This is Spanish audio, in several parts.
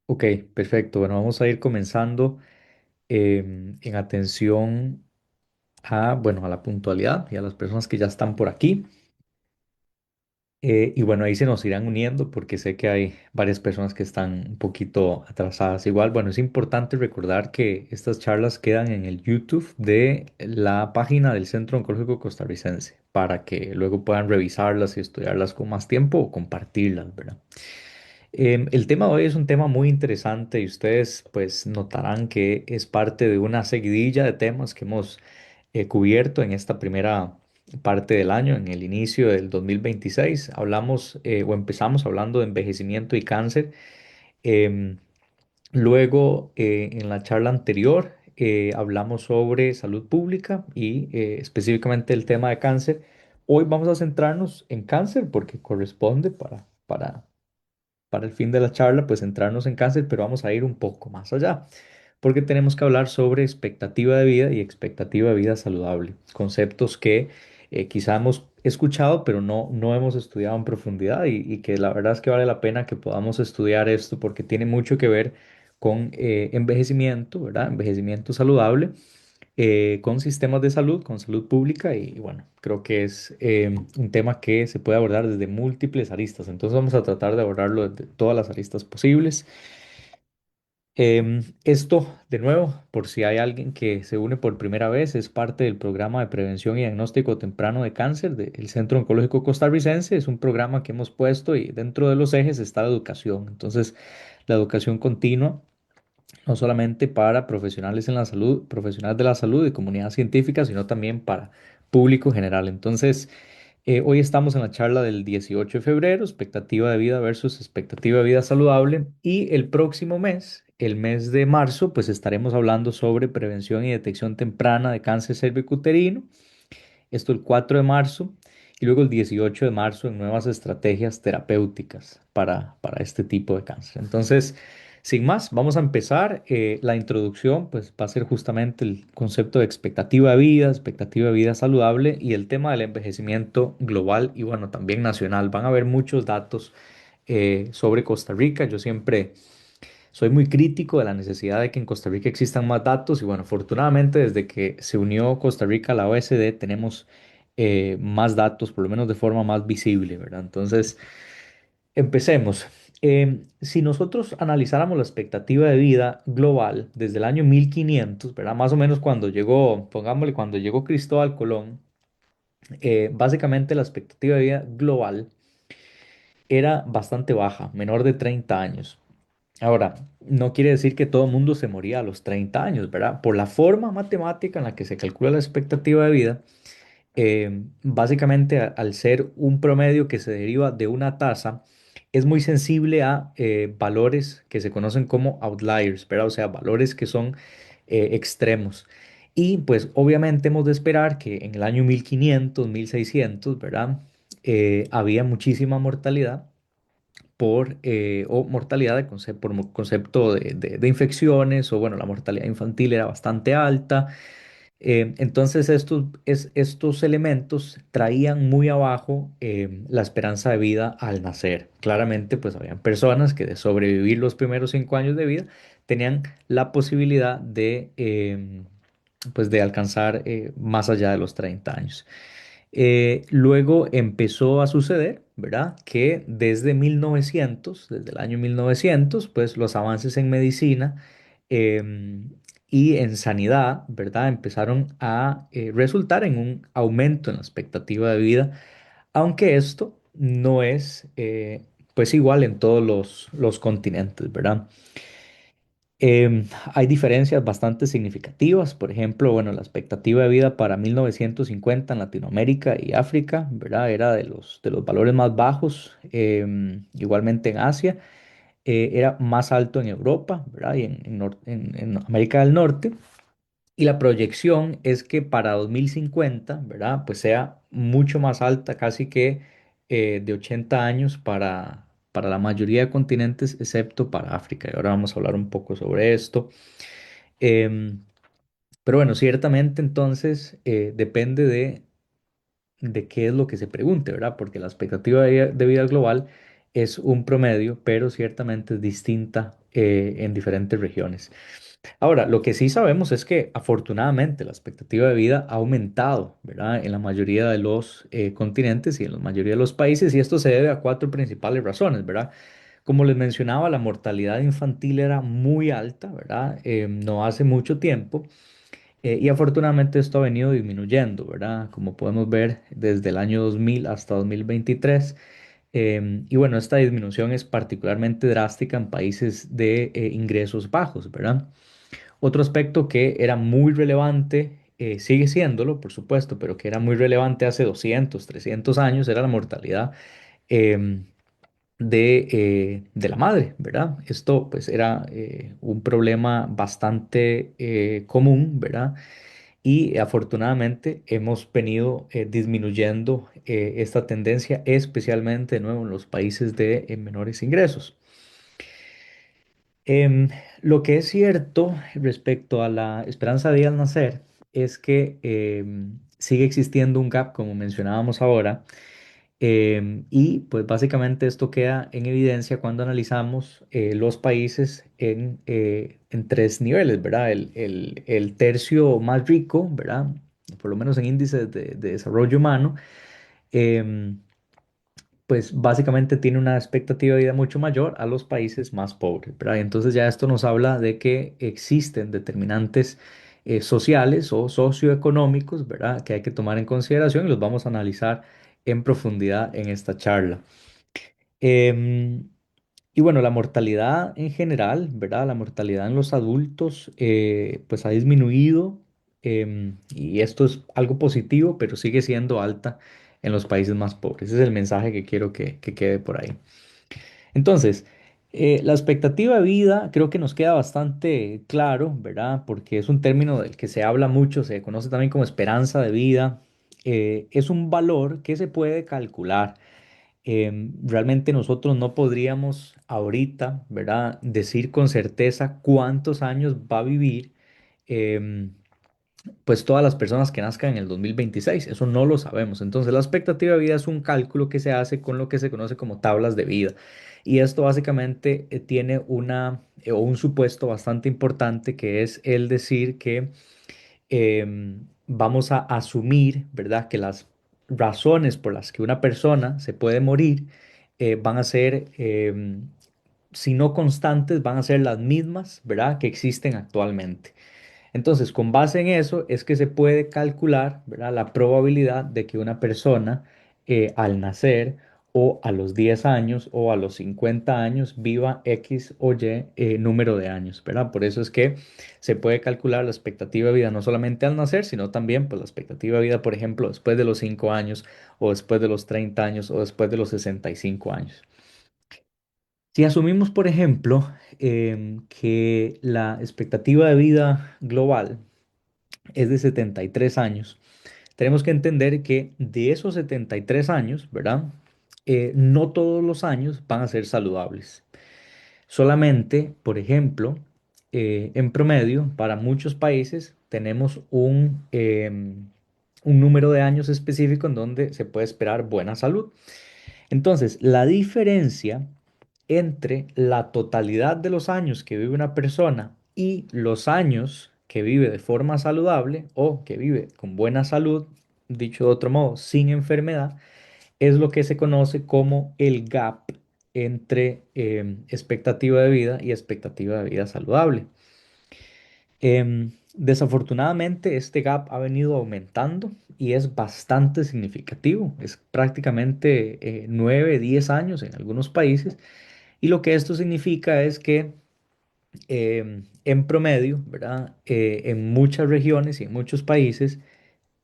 Ok, perfecto. Bueno, vamos a ir comenzando en atención a la puntualidad y a las personas que ya están por aquí. Y bueno, ahí se nos irán uniendo porque sé que hay varias personas que están un poquito atrasadas. Igual, bueno, es importante recordar que estas charlas quedan en el YouTube de la página del Centro Oncológico Costarricense para que luego puedan revisarlas y estudiarlas con más tiempo o compartirlas, ¿verdad? El tema de hoy es un tema muy interesante y ustedes pues notarán que es parte de una seguidilla de temas que hemos cubierto en esta primera parte del año, en el inicio del 2026. Hablamos o empezamos hablando de envejecimiento y cáncer. Em, Luego, en la charla anterior, hablamos sobre salud pública y específicamente el tema de cáncer. Hoy vamos a centrarnos en cáncer porque corresponde para el fin de la charla, pues centrarnos en cáncer, pero vamos a ir un poco más allá, porque tenemos que hablar sobre expectativa de vida y expectativa de vida saludable, conceptos que quizá hemos escuchado, pero no hemos estudiado en profundidad y que la verdad es que vale la pena que podamos estudiar esto porque tiene mucho que ver con envejecimiento, ¿verdad? Envejecimiento saludable con sistemas de salud, con salud pública y bueno, creo que es un tema que se puede abordar desde múltiples aristas. Entonces vamos a tratar de abordarlo desde todas las aristas posibles. Esto, de nuevo, por si hay alguien que se une por primera vez, es parte del programa de prevención y diagnóstico temprano de cáncer del Centro Oncológico Costarricense. Es un programa que hemos puesto y dentro de los ejes está la educación. Entonces, la educación continua no solamente para profesionales en la salud, profesionales de la salud y comunidad científica, sino también para público general. Entonces, hoy estamos en la charla del 18 de febrero, expectativa de vida versus expectativa de vida saludable, y el próximo mes, el mes de marzo, pues estaremos hablando sobre prevención y detección temprana de cáncer cervicuterino, esto el 4 de marzo. Y luego el 18 de marzo en nuevas estrategias terapéuticas para este tipo de cáncer. Entonces, sin más, vamos a empezar. La introducción, pues, va a ser justamente el concepto de expectativa de vida saludable y el tema del envejecimiento global y, bueno, también nacional. Van a haber muchos datos sobre Costa Rica. Yo siempre soy muy crítico de la necesidad de que en Costa Rica existan más datos y, bueno, afortunadamente desde que se unió Costa Rica a la OECD tenemos más datos, por lo menos de forma más visible, ¿verdad? Entonces, empecemos. Si nosotros analizáramos la expectativa de vida global desde el año 1500, ¿verdad? Más o menos cuando llegó, pongámosle, cuando llegó Cristóbal Colón, básicamente la expectativa de vida global era bastante baja, menor de 30 años. Ahora, no quiere decir que todo el mundo se moría a los 30 años, ¿verdad? Por la forma matemática en la que se calcula la expectativa de vida, básicamente al ser un promedio que se deriva de una tasa, es muy sensible a valores que se conocen como outliers, ¿verdad? O sea, valores que son extremos. Y pues obviamente hemos de esperar que en el año 1500, 1600, ¿verdad? Había muchísima mortalidad o mortalidad por concepto de infecciones, o bueno, la mortalidad infantil era bastante alta. Entonces estos elementos traían muy abajo la esperanza de vida al nacer. Claramente, pues habían personas que de sobrevivir los primeros 5 años de vida tenían la posibilidad pues de alcanzar más allá de los 30 años. Luego empezó a suceder, ¿verdad? Que desde 1900, desde el año 1900, pues los avances en medicina em, y en sanidad, ¿verdad? Empezaron a resultar en un aumento en la expectativa de vida, aunque esto no es pues igual en todos los continentes, ¿verdad? Hay diferencias bastante significativas. Por ejemplo, bueno, la expectativa de vida para 1950 en Latinoamérica y África, ¿verdad? Era de los valores más bajos. Igualmente en Asia, era más alto en Europa, ¿verdad? Y en América del Norte. Y la proyección es que para 2050, ¿verdad? Pues sea mucho más alta, casi que de 80 años para la mayoría de continentes, excepto para África. Y ahora vamos a hablar un poco sobre esto. Em, pero bueno, ciertamente entonces depende de qué es lo que se pregunte, ¿verdad? Porque la expectativa de vida global es un promedio, pero ciertamente es distinta en diferentes regiones. Ahora, lo que sí sabemos es que afortunadamente la expectativa de vida ha aumentado, ¿verdad? En la mayoría de los continentes y en la mayoría de los países, y esto se debe a cuatro principales razones, ¿verdad? Como les mencionaba, la mortalidad infantil era muy alta, ¿verdad? No hace mucho tiempo, y afortunadamente esto ha venido disminuyendo, ¿verdad? Como podemos ver desde el año 2000 hasta 2023. Y bueno, esta disminución es particularmente drástica en países de ingresos bajos, ¿verdad? Otro aspecto que era muy relevante, sigue siéndolo, por supuesto, pero que era muy relevante hace 200, 300 años, era la mortalidad em, de la madre, ¿verdad? Esto pues era un problema bastante común, ¿verdad? Y afortunadamente hemos venido disminuyendo esta tendencia, especialmente de nuevo en los países de menores ingresos. Em, lo que es cierto respecto a la esperanza de vida al nacer es que sigue existiendo un gap, como mencionábamos ahora, y pues básicamente esto queda en evidencia cuando analizamos los países en tres niveles, ¿verdad? El tercio más rico, ¿verdad? Por lo menos en índices de desarrollo humano. em, pues básicamente tiene una expectativa de vida mucho mayor a los países más pobres, ¿verdad? Entonces ya esto nos habla de que existen determinantes sociales o socioeconómicos, ¿verdad? Que hay que tomar en consideración y los vamos a analizar en profundidad en esta charla. Em, y bueno, la mortalidad en general, ¿verdad? La mortalidad en los adultos, pues ha disminuido, y esto es algo positivo, pero sigue siendo alta en los países más pobres. Ese es el mensaje que quiero que quede por ahí. Entonces, la expectativa de vida creo que nos queda bastante claro, ¿verdad? Porque es un término del que se habla mucho, se conoce también como esperanza de vida. Es un valor que se puede calcular. Realmente nosotros no podríamos ahorita, ¿verdad?, decir con certeza cuántos años va a vivir, em, pues todas las personas que nazcan en el 2026. Eso no lo sabemos. Entonces, la expectativa de vida es un cálculo que se hace con lo que se conoce como tablas de vida. Y esto básicamente tiene o un supuesto bastante importante, que es el decir que vamos a asumir, ¿verdad?, que las razones por las que una persona se puede morir van a ser, si no constantes, van a ser las mismas, ¿verdad?, que existen actualmente. Entonces, con base en eso es que se puede calcular, ¿verdad?, la probabilidad de que una persona al nacer o a los 10 años o a los 50 años viva X o Y número de años, ¿verdad? Por eso es que se puede calcular la expectativa de vida no solamente al nacer, sino también pues, la expectativa de vida, por ejemplo, después de los 5 años o después de los 30 años o después de los 65 años. Si asumimos, por ejemplo, que la expectativa de vida global es de 73 años, tenemos que entender que de esos 73 años, ¿verdad? No todos los años van a ser saludables. Solamente, por ejemplo, en promedio, para muchos países tenemos un número de años específico en donde se puede esperar buena salud. Entonces, la diferencia entre la totalidad de los años que vive una persona y los años que vive de forma saludable o que vive con buena salud, dicho de otro modo, sin enfermedad, es lo que se conoce como el gap entre expectativa de vida y expectativa de vida saludable. Desafortunadamente, este gap ha venido aumentando y es bastante significativo. Es prácticamente 9, 10 años en algunos países. Y lo que esto significa es que en promedio, ¿verdad? En muchas regiones y en muchos países,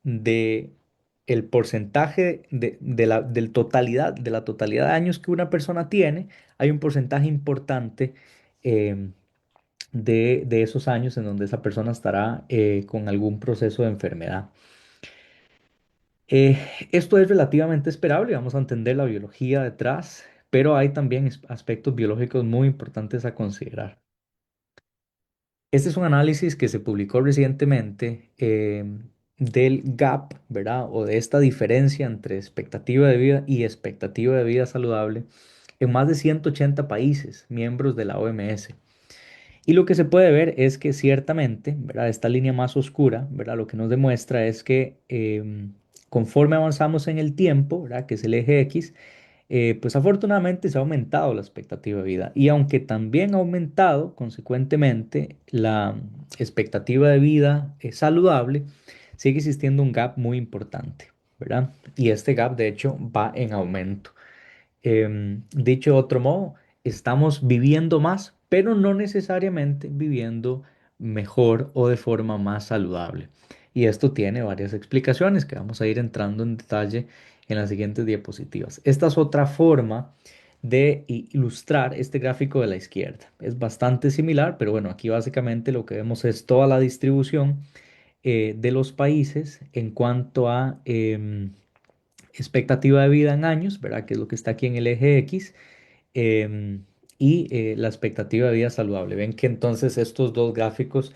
de el porcentaje de la totalidad de años que una persona tiene, hay un porcentaje importante em, de esos años en donde esa persona estará con algún proceso de enfermedad. Eh, Esto es relativamente esperable, vamos a entender la biología detrás, pero hay también aspectos biológicos muy importantes a considerar. Este es un análisis que se publicó recientemente del gap, ¿verdad? O de esta diferencia entre expectativa de vida y expectativa de vida saludable en más de 180 países miembros de la OMS. Y lo que se puede ver es que ciertamente, ¿verdad? Esta línea más oscura, ¿verdad? Lo que nos demuestra es que conforme avanzamos en el tiempo, ¿verdad? Que es el eje X, pues afortunadamente se ha aumentado la expectativa de vida y aunque también ha aumentado consecuentemente la expectativa de vida saludable, sigue existiendo un gap muy importante, ¿verdad? Y este gap de hecho va en aumento. Dicho de otro modo, estamos viviendo más, pero no necesariamente viviendo mejor o de forma más saludable. Y esto tiene varias explicaciones que vamos a ir entrando en detalle en las siguientes diapositivas. Esta es otra forma de ilustrar este gráfico de la izquierda. Es bastante similar, pero bueno, aquí básicamente lo que vemos es toda la distribución de los países en cuanto a expectativa de vida en años, ¿verdad? Que es lo que está aquí en el eje X, y la expectativa de vida saludable. Ven que entonces estos dos gráficos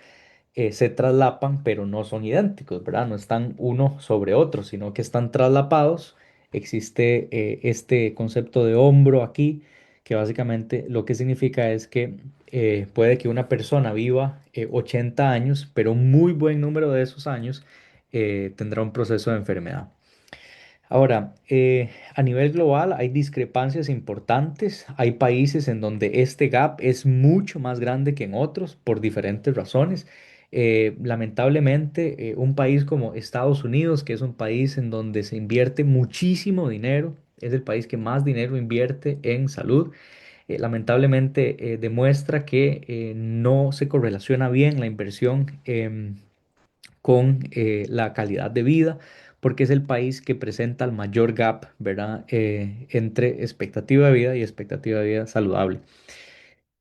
se traslapan, pero no son idénticos, ¿verdad? No están uno sobre otro, sino que están traslapados. Existe este concepto de hombro aquí, que básicamente lo que significa es que puede que una persona viva 80 años, pero un muy buen número de esos años tendrá un proceso de enfermedad. Ahora, a nivel global hay discrepancias importantes. Hay países en donde este gap es mucho más grande que en otros por diferentes razones. Lamentablemente, un país como Estados Unidos, que es un país en donde se invierte muchísimo dinero, es el país que más dinero invierte en salud. Lamentablemente, demuestra que no se correlaciona bien la inversión con la calidad de vida, porque es el país que presenta el mayor gap, ¿verdad? Entre expectativa de vida y expectativa de vida saludable.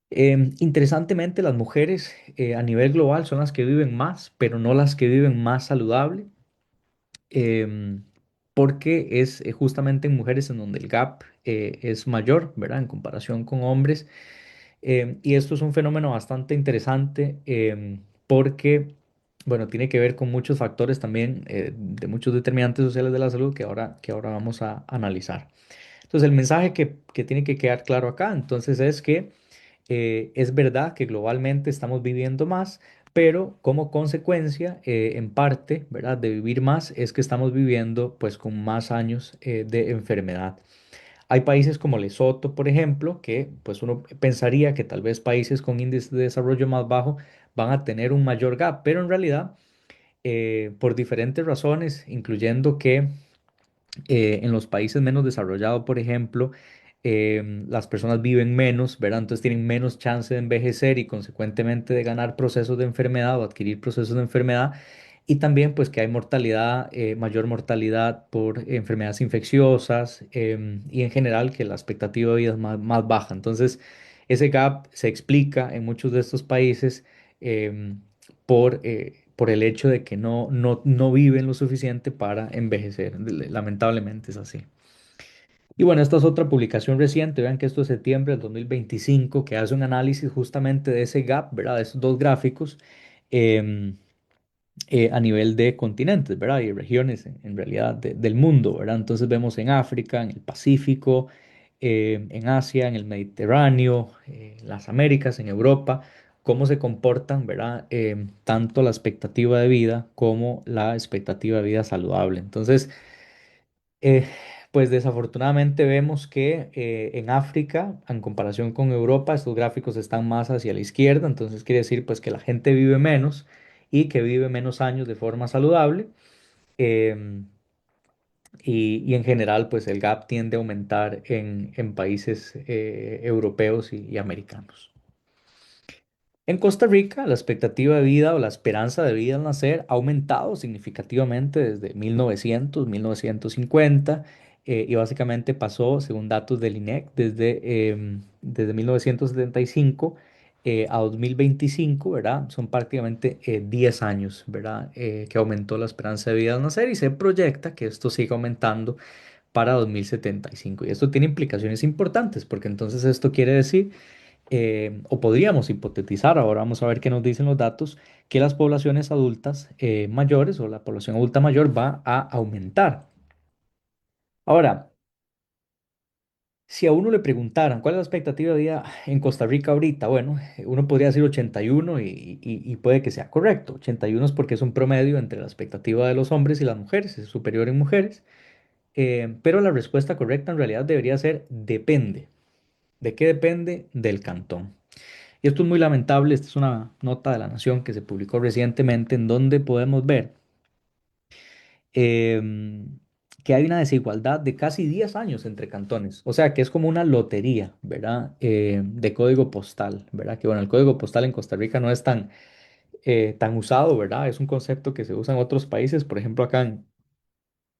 Interesantemente, las mujeres a nivel global son las que viven más, pero no las que viven más saludable, em, porque es justamente en mujeres en donde el gap es mayor, ¿verdad? En comparación con hombres. Y esto es un fenómeno bastante interesante porque, bueno, tiene que ver con muchos factores también de muchos determinantes sociales de la salud que ahora vamos a analizar. Entonces, el mensaje que tiene que quedar claro acá, entonces, es que es verdad que globalmente estamos viviendo más, pero como consecuencia, en parte, ¿verdad? De vivir más, es que estamos viviendo pues con más años de enfermedad. Hay países como Lesoto, por ejemplo, que pues uno pensaría que tal vez países con índice de desarrollo más bajo van a tener un mayor gap, pero en realidad, por diferentes razones, incluyendo que en los países menos desarrollados, por ejemplo, las personas viven menos, ¿verdad? Entonces tienen menos chance de envejecer y consecuentemente de ganar procesos de enfermedad o adquirir procesos de enfermedad. Y también pues que hay mortalidad, mayor mortalidad por enfermedades infecciosas y en general que la expectativa de vida es más baja. Entonces ese gap se explica en muchos de estos países por el hecho de que no viven lo suficiente para envejecer. Lamentablemente es así. Y bueno, esta es otra publicación reciente, vean que esto es septiembre del 2025, que hace un análisis justamente de ese gap, ¿verdad? De esos dos gráficos em, a nivel de continentes, ¿verdad? Y regiones en realidad del mundo, ¿verdad? Entonces vemos en África, en el Pacífico, en Asia, en el Mediterráneo, las Américas, en Europa, cómo se comportan, ¿verdad? Tanto la expectativa de vida como la expectativa de vida saludable. Entonces, eh, pues desafortunadamente vemos que en África, en comparación con Europa, estos gráficos están más hacia la izquierda, entonces quiere decir pues que la gente vive menos y que vive menos años de forma saludable. em, y en general pues el gap tiende a aumentar en países europeos y americanos. En Costa Rica, la expectativa de vida o la esperanza de vida al nacer ha aumentado significativamente desde 1900, 1950, y básicamente pasó, según datos del INEC, desde 1975 a 2025, ¿verdad? Son prácticamente 10 años, ¿verdad? Que aumentó la esperanza de vida al nacer y se proyecta que esto siga aumentando para 2075. Y esto tiene implicaciones importantes porque entonces esto quiere decir o podríamos hipotetizar, ahora vamos a ver qué nos dicen los datos, que las poblaciones adultas mayores o la población adulta mayor va a aumentar. Ahora, Si a uno le preguntaran cuál es la expectativa de vida en Costa Rica ahorita, bueno, uno podría decir 81 y puede que sea correcto. 81 es porque es un promedio entre la expectativa de los hombres y las mujeres, es superior en mujeres. Pero la respuesta correcta en realidad debería ser depende. ¿De qué depende? Del cantón. Y esto es muy lamentable. Esta es una nota de La Nación que se publicó recientemente en donde podemos ver em, que hay una desigualdad de casi 10 años entre cantones. O sea, que es como una lotería, ¿verdad? De código postal, ¿verdad? Que bueno, el código postal en Costa Rica no es tan usado, ¿verdad? Es un concepto que se usa en otros países, por ejemplo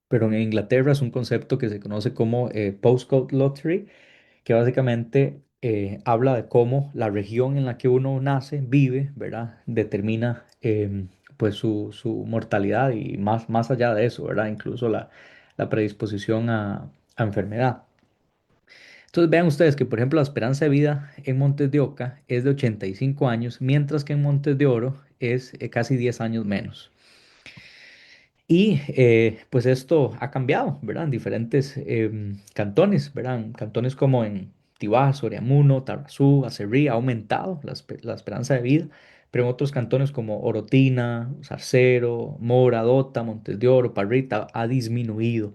pero en Inglaterra es un concepto que se conoce como postcode lottery, que básicamente habla de cómo la región en la que uno nace, vive, ¿verdad? Determina pues su mortalidad y más allá de eso, ¿verdad? Incluso la predisposición a enfermedad. Entonces vean ustedes que, por ejemplo, la esperanza de vida en Montes de Oca es de 85 años, mientras que en Montes de Oro es casi 10 años menos. Y pues esto ha cambiado, ¿verdad? En diferentes cantones, ¿verdad? En cantones como en Tibás, Soriamuno, Tarrazú, Acerrí, ha aumentado la esperanza de vida, pero en otros cantones como Orotina, Zarcero, Mora, Dota, Montes de Oro, Parrita, ha disminuido.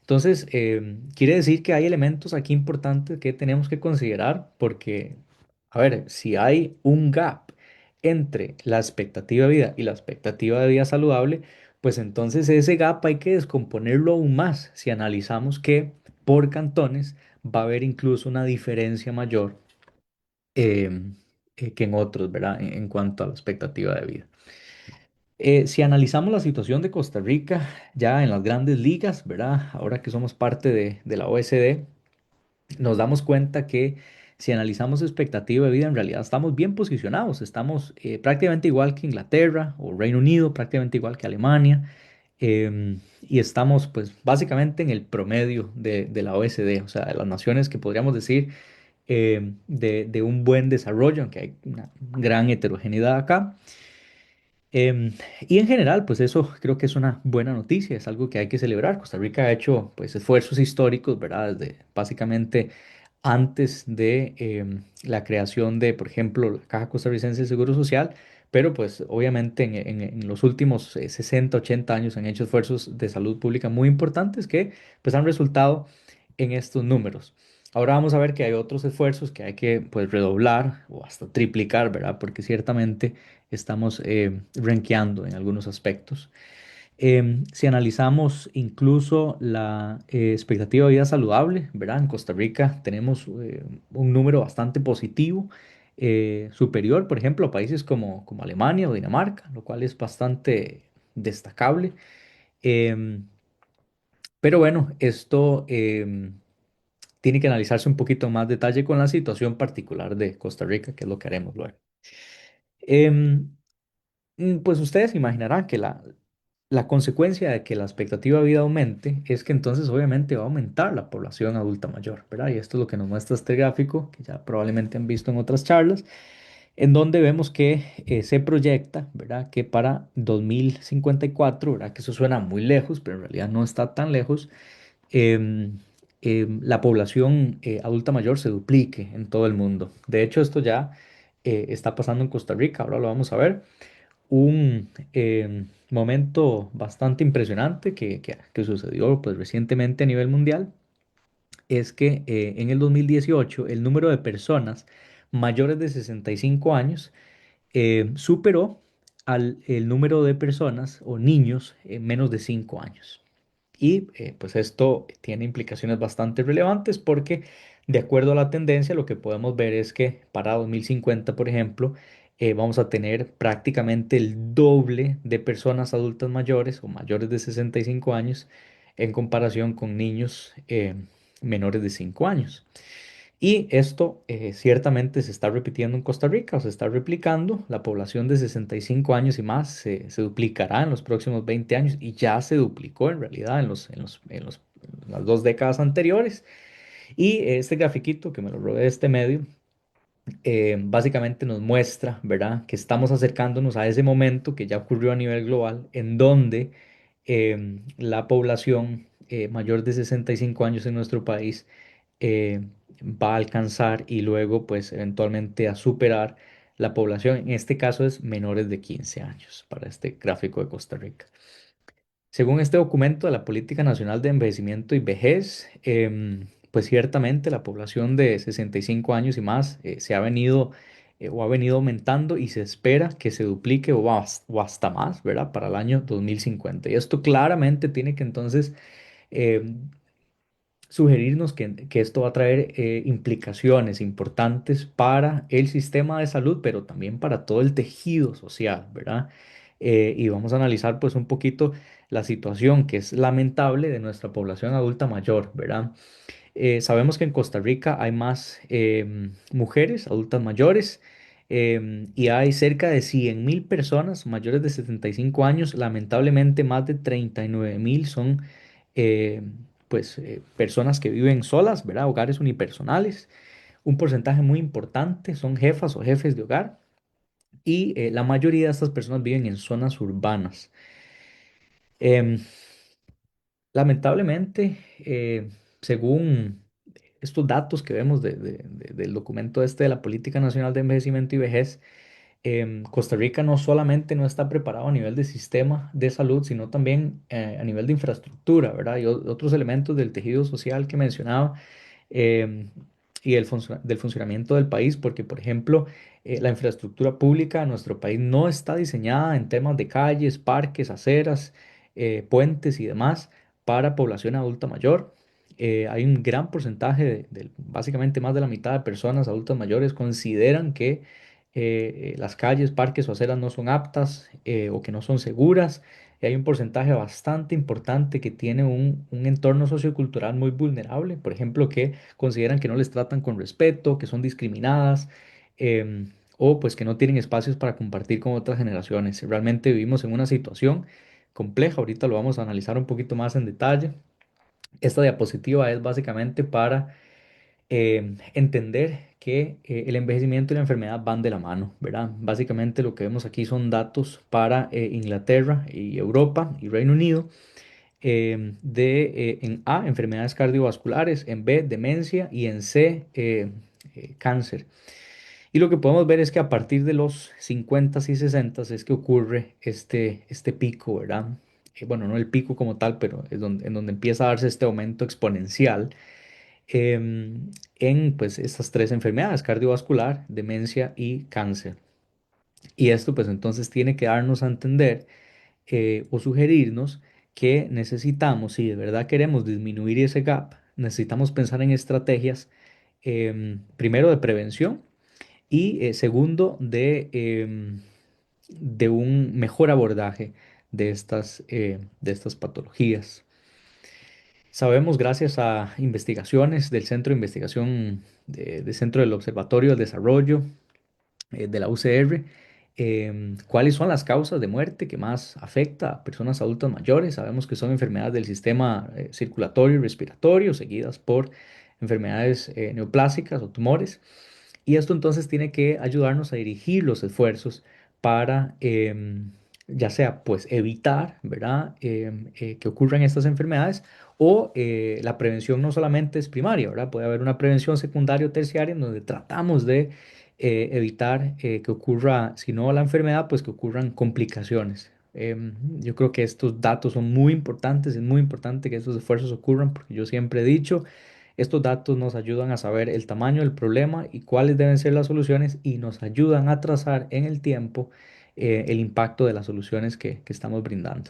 Entonces, quiere decir que hay elementos aquí importantes que tenemos que considerar porque, a ver, si hay un gap entre la expectativa de vida y la expectativa de vida saludable, pues entonces ese gap hay que descomponerlo aún más si analizamos que por cantones va a haber incluso una diferencia mayor que en otros, ¿verdad? En cuanto a la expectativa de vida. Si analizamos la situación de Costa Rica ya en las grandes ligas, ¿verdad? Ahora que somos parte de la OECD, nos damos cuenta que si analizamos expectativa de vida, en realidad estamos bien posicionados. Estamos prácticamente igual que Inglaterra o Reino Unido, prácticamente igual que Alemania. Y estamos pues básicamente en el promedio de la OECD, o sea, de las naciones que podríamos decir de un buen desarrollo, aunque hay una gran heterogeneidad acá. Em, y en general, pues eso creo que es una buena noticia, es algo que hay que celebrar. Costa Rica ha hecho pues esfuerzos históricos, ¿verdad? Desde básicamente antes de la creación de, por ejemplo, la Caja Costarricense de Seguro Social, pero pues obviamente en los últimos 60, 80 años han hecho esfuerzos de salud pública muy importantes que pues han resultado en estos números. Ahora vamos a ver que hay otros esfuerzos que hay que pues redoblar o hasta triplicar, ¿verdad? Porque ciertamente estamos renqueando en algunos aspectos. Si analizamos incluso la expectativa de vida saludable, ¿verdad? En Costa Rica tenemos un número bastante positivo, superior, por ejemplo, a países como Alemania o Dinamarca, lo cual es bastante destacable. Em, pero bueno, esto tiene que analizarse un poquito más detalle con la situación particular de Costa Rica, que es lo que haremos luego. Em, pues ustedes imaginarán que la consecuencia de que la expectativa de vida aumente es que entonces obviamente va a aumentar la población adulta mayor, ¿verdad? Y esto es lo que nos muestra este gráfico, que ya probablemente han visto en otras charlas, en donde vemos que se proyecta, ¿verdad? Que para 2054, ¿verdad? Que eso suena muy lejos, pero en realidad no está tan lejos, em, la población adulta mayor se duplique en todo el mundo. De hecho, esto ya está pasando en Costa Rica, ahora lo vamos a ver un momento bastante impresionante que sucedió pues, recientemente a nivel mundial es que en el 2018 el número de personas mayores de 65 años superó el número de personas o niños menos de 5 años. Y pues esto tiene implicaciones bastante relevantes porque de acuerdo a la tendencia lo que podemos ver es que para 2050, por ejemplo, vamos a tener prácticamente el doble de personas adultas mayores o mayores de 65 años en comparación con niños menores de 5 años. Y esto ciertamente se está repitiendo en Costa Rica o se está replicando. La población de 65 años y más se duplicará en los próximos 20 años y ya se duplicó en realidad en las 2 décadas anteriores. Y este grafiquito que me lo robé de este medio básicamente nos muestra, ¿verdad?, que estamos acercándonos a ese momento que ya ocurrió a nivel global en donde la población mayor de 65 años en nuestro país eh, va a alcanzar y luego pues eventualmente a superar la población. En este caso es menores de 15 años para este gráfico de Costa Rica. Según este documento de la Política Nacional de Envejecimiento y Vejez, pues ciertamente la población de 65 años y más se ha venido o ha venido aumentando y se espera que se duplique o hasta más, ¿verdad? Para el año 2050. Y esto claramente tiene que entonces em, sugerirnos que esto va a traer implicaciones importantes para el sistema de salud, pero también para todo el tejido social, ¿verdad? Y vamos a analizar pues un poquito la situación que es lamentable de nuestra población adulta mayor, ¿verdad? Sabemos que en Costa Rica hay más mujeres adultas mayores y hay cerca de 100.000 personas mayores de 75 años. Lamentablemente, más de 39.000 son eh, personas que viven solas, ¿verdad? Hogares unipersonales. Un porcentaje muy importante son jefas o jefes de hogar y la mayoría de estas personas viven en zonas urbanas. Em, Lamentablemente, según estos datos que vemos del documento este de la Política Nacional de Envejecimiento y Vejez, Costa Rica no solamente no está preparado a nivel de sistema de salud, sino también a nivel de infraestructura, ¿verdad? Y otros elementos del tejido social que mencionaba em, y del funcionamiento del país, porque, por ejemplo, la infraestructura pública de nuestro país no está diseñada en temas de calles, parques, aceras, puentes y demás para población adulta mayor. Hay un gran porcentaje básicamente más de la mitad de personas adultas mayores consideran que las calles, parques o aceras no son aptas o que no son seguras. Y hay un porcentaje bastante importante que tiene un entorno sociocultural muy vulnerable, por ejemplo, que consideran que no les tratan con respeto, que son discriminadas, o pues que no tienen espacios para compartir con otras generaciones. Realmente vivimos en una situación compleja, ahorita lo vamos a analizar un poquito más en detalle. Esta diapositiva es básicamente para entender que el envejecimiento y la enfermedad van de la mano, ¿verdad? Básicamente lo que vemos aquí son datos para Inglaterra y Europa y Reino Unido en A, enfermedades cardiovasculares, en B, demencia y en C, cáncer. Y lo que podemos ver es que a partir de los 50 y 60 es que ocurre este pico, ¿verdad? Bueno, no el pico como tal, pero es en donde empieza a darse este aumento exponencial en pues estas tres enfermedades, cardiovascular, demencia y cáncer. Y esto pues entonces tiene que darnos a entender o sugerirnos que necesitamos, si de verdad queremos disminuir ese gap, necesitamos pensar en estrategias, primero de prevención y segundo de un mejor abordaje de estas patologías. Sabemos gracias a investigaciones del Centro de Investigación del Centro del Observatorio del Desarrollo de la UCR, cuáles son las causas de muerte que más afecta a personas adultas mayores. Sabemos que son enfermedades del sistema circulatorio y respiratorio, seguidas por enfermedades neoplásicas o tumores. Y esto entonces tiene que ayudarnos a dirigir los esfuerzos para, ya sea pues evitar, ¿verdad? Que ocurran estas enfermedades o la prevención no solamente es primaria, ¿verdad? Puede haber una prevención secundaria o terciaria en donde tratamos de evitar que ocurra, si no la enfermedad, pues que ocurran complicaciones. Yo creo que estos datos son muy importantes, es muy importante que estos esfuerzos ocurran porque yo siempre he dicho, estos datos nos ayudan a saber el tamaño del problema y cuáles deben ser las soluciones y nos ayudan a trazar en el tiempo el impacto de las soluciones que estamos brindando.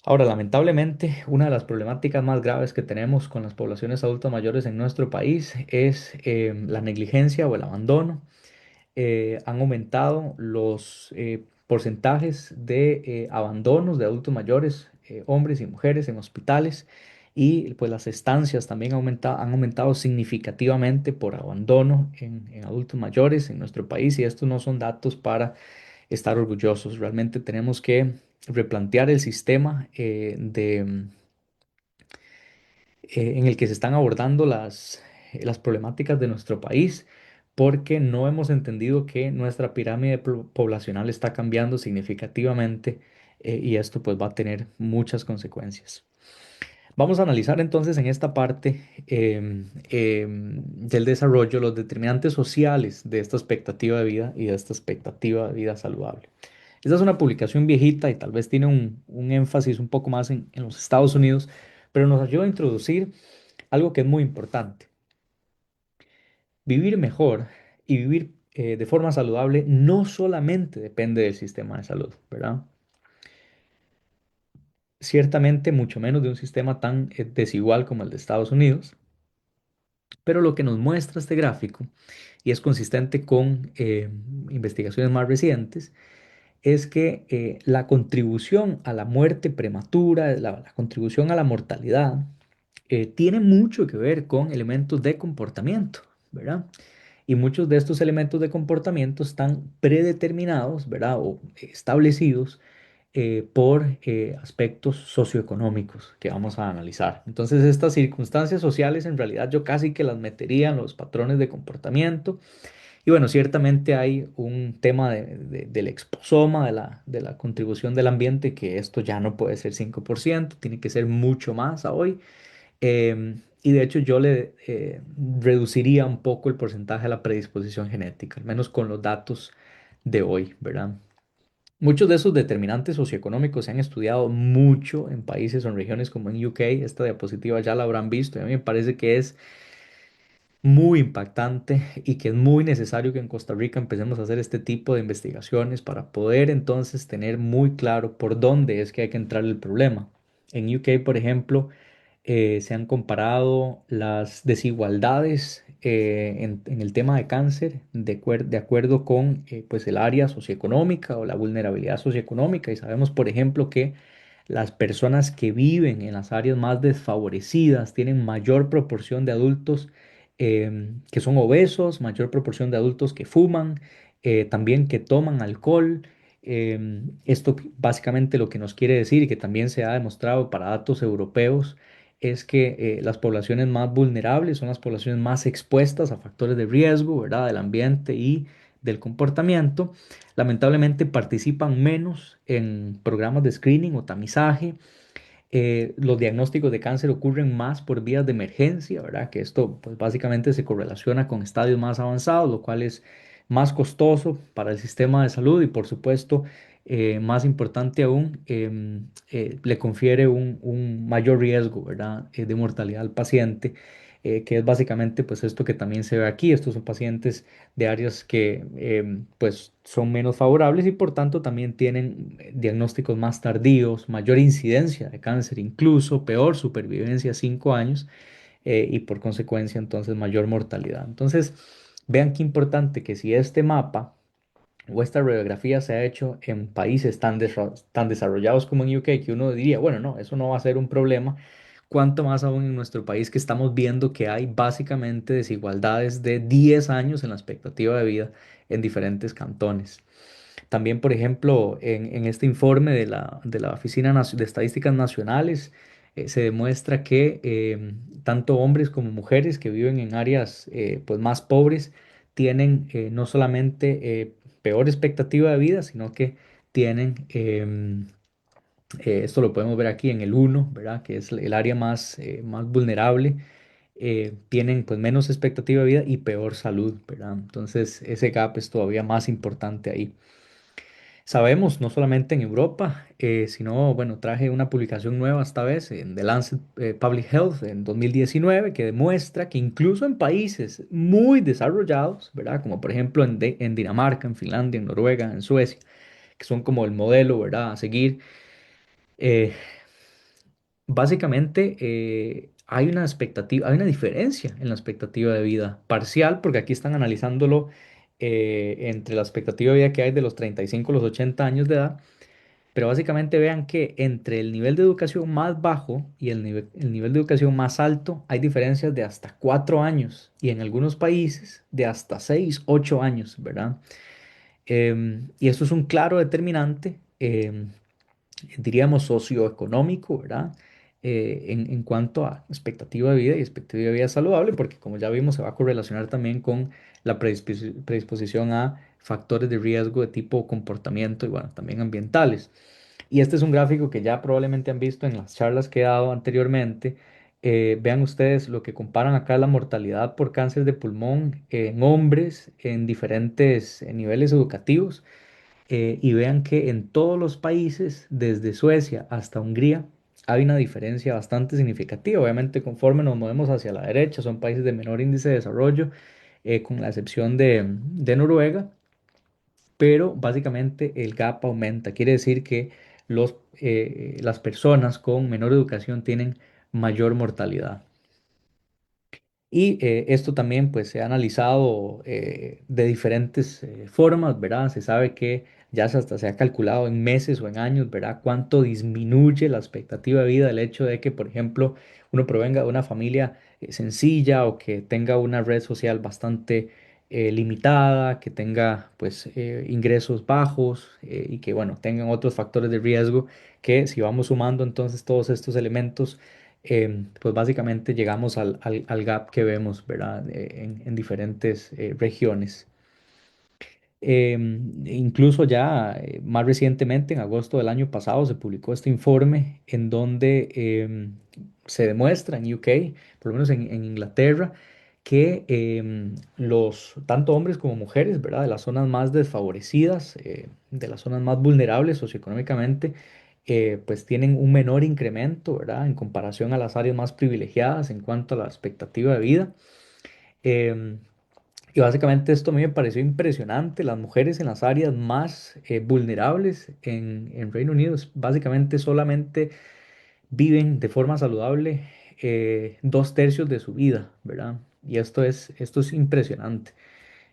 Ahora, lamentablemente, una de las problemáticas más graves que tenemos con las poblaciones adultas mayores en nuestro país es la negligencia o el abandono. Han aumentado los porcentajes de abandonos de adultos mayores, hombres y mujeres en hospitales y pues las estancias también han aumentado significativamente por abandono en adultos mayores en nuestro país y estos no son datos para estar orgullosos. Realmente tenemos que replantear el sistema en el que se están abordando las problemáticas de nuestro país, porque no hemos entendido que nuestra pirámide poblacional está cambiando significativamente y esto pues va a tener muchas consecuencias. Vamos a analizar entonces en esta parte del desarrollo los determinantes sociales de esta expectativa de vida y de esta expectativa de vida saludable. Esta es una publicación viejita y tal vez tiene un énfasis un poco más en los Estados Unidos, pero nos ayuda a introducir algo que es muy importante. Vivir mejor y vivir de forma saludable no solamente depende del sistema de salud, ¿verdad? Ciertamente mucho menos de un sistema tan desigual como el de Estados Unidos, pero lo que nos muestra este gráfico, y es consistente con investigaciones más recientes, es que la contribución a la muerte prematura, la contribución a la mortalidad, tiene mucho que ver con elementos de comportamiento, ¿verdad? Y muchos de estos elementos de comportamiento están predeterminados, ¿verdad? O establecidos por aspectos socioeconómicos que vamos a analizar. Entonces, estas circunstancias sociales en realidad yo casi que las metería en los patrones de comportamiento. Y bueno, ciertamente hay un tema del exposoma, de la contribución del ambiente, que esto ya no puede ser 5%, tiene que ser mucho más a hoy. Y de hecho yo le reduciría un poco el porcentaje a la predisposición genética, al menos con los datos de hoy, ¿verdad? Muchos de esos determinantes socioeconómicos se han estudiado mucho en países o en regiones como en UK. Esta diapositiva ya la habrán visto y a mí me parece que es muy impactante y que es muy necesario que en Costa Rica empecemos a hacer este tipo de investigaciones para poder entonces tener muy claro por dónde es que hay que entrar el problema. En UK, por ejemplo, se han comparado las desigualdades en el tema de cáncer de acuerdo con pues el área socioeconómica o la vulnerabilidad socioeconómica y sabemos, por ejemplo, que las personas que viven en las áreas más desfavorecidas tienen mayor proporción de adultos que son obesos, mayor proporción de adultos que fuman, también que toman alcohol. Esto básicamente lo que nos quiere decir y que también se ha demostrado para datos europeos es que las poblaciones más vulnerables son las poblaciones más expuestas a factores de riesgo, ¿verdad? Del ambiente y del comportamiento. Lamentablemente participan menos en programas de screening o tamizaje. Los diagnósticos de cáncer ocurren más por vías de emergencia, ¿verdad? Que esto pues básicamente se correlaciona con estadios más avanzados, lo cual es más costoso para el sistema de salud y por supuesto, más importante aún, le confiere un mayor riesgo, ¿verdad? De mortalidad al paciente, que es básicamente pues esto que también se ve aquí. Estos son pacientes de áreas que pues son menos favorables y por tanto también tienen diagnósticos más tardíos, mayor incidencia de cáncer, incluso peor supervivencia 5 años y por consecuencia entonces mayor mortalidad. Entonces, vean qué importante que si este mapa o esta radiografía se ha hecho en países tan desarrollados como en UK, que uno diría, bueno, no, eso no va a ser un problema, cuanto más aún en nuestro país que estamos viendo que hay básicamente desigualdades de 10 años en la expectativa de vida en diferentes cantones. También, por ejemplo, en este informe de la Oficina de Estadísticas Nacionales, se demuestra que tanto hombres como mujeres que viven en áreas pues más pobres tienen no solamente peor expectativa de vida, sino que tienen, esto lo podemos ver aquí en el uno, ¿verdad? Que es el área más vulnerable, tienen pues menos expectativa de vida y peor salud, ¿verdad? Entonces ese gap es todavía más importante ahí. Sabemos, no solamente en Europa, sino, bueno, traje una publicación nueva esta vez en The Lancet Public Health en 2019 que demuestra que incluso en países muy desarrollados, ¿verdad? Como por ejemplo en Dinamarca, en Finlandia, en Noruega, en Suecia, que son como el modelo, ¿verdad? A seguir, eh, básicamente hay una expectativa, hay una diferencia en la expectativa de vida parcial, porque aquí están analizándolo entre la expectativa de vida que hay de los 35 a los 80 años de edad. Pero básicamente vean que entre el nivel de educación más bajo y el nivel de educación más alto hay diferencias de hasta 4 años y en algunos países de hasta 6, 8 años, ¿verdad? Y esto es un claro determinante, diríamos, socioeconómico, ¿verdad? En cuanto a expectativa de vida y expectativa de vida saludable, porque como ya vimos se va a correlacionar también con la predisposición a factores de riesgo de tipo comportamiento y bueno, también ambientales. Y este es un gráfico que ya probablemente han visto en las charlas que he dado anteriormente. Vean ustedes lo que comparan acá la mortalidad por cáncer de pulmón en hombres en diferentes niveles educativos y vean que en todos los países, desde Suecia hasta Hungría, hay una diferencia bastante significativa. Obviamente, conforme nos movemos hacia la derecha, son países de menor índice de desarrollo, con la excepción de Noruega, pero básicamente el gap aumenta. Quiere decir que las personas con menor educación tienen mayor mortalidad. Y esto también pues se ha analizado de diferentes formas, ¿verdad? Se sabe que hasta se ha calculado en meses o en años, ¿verdad? Cuánto disminuye la expectativa de vida el hecho de que, por ejemplo, uno provenga de una familia sencilla o que tenga una red social bastante limitada, que tenga pues ingresos bajos y que, bueno, tengan otros factores de riesgo que si vamos sumando entonces todos estos elementos pues básicamente llegamos al gap que vemos, ¿verdad? En diferentes regiones. Incluso ya más recientemente, en agosto del año pasado, se publicó este informe en donde se demuestra en UK, por lo menos en Inglaterra, que tanto hombres como mujeres, ¿verdad? De las zonas más desfavorecidas, de las zonas más vulnerables socioeconómicamente, pues tienen un menor incremento, ¿verdad? En comparación a las áreas más privilegiadas en cuanto a la expectativa de vida. Em, y básicamente esto a mí me pareció impresionante. Las mujeres en las áreas más vulnerables en Reino Unido básicamente solamente viven de forma saludable 2/3 de su vida, ¿verdad? Y esto es impresionante.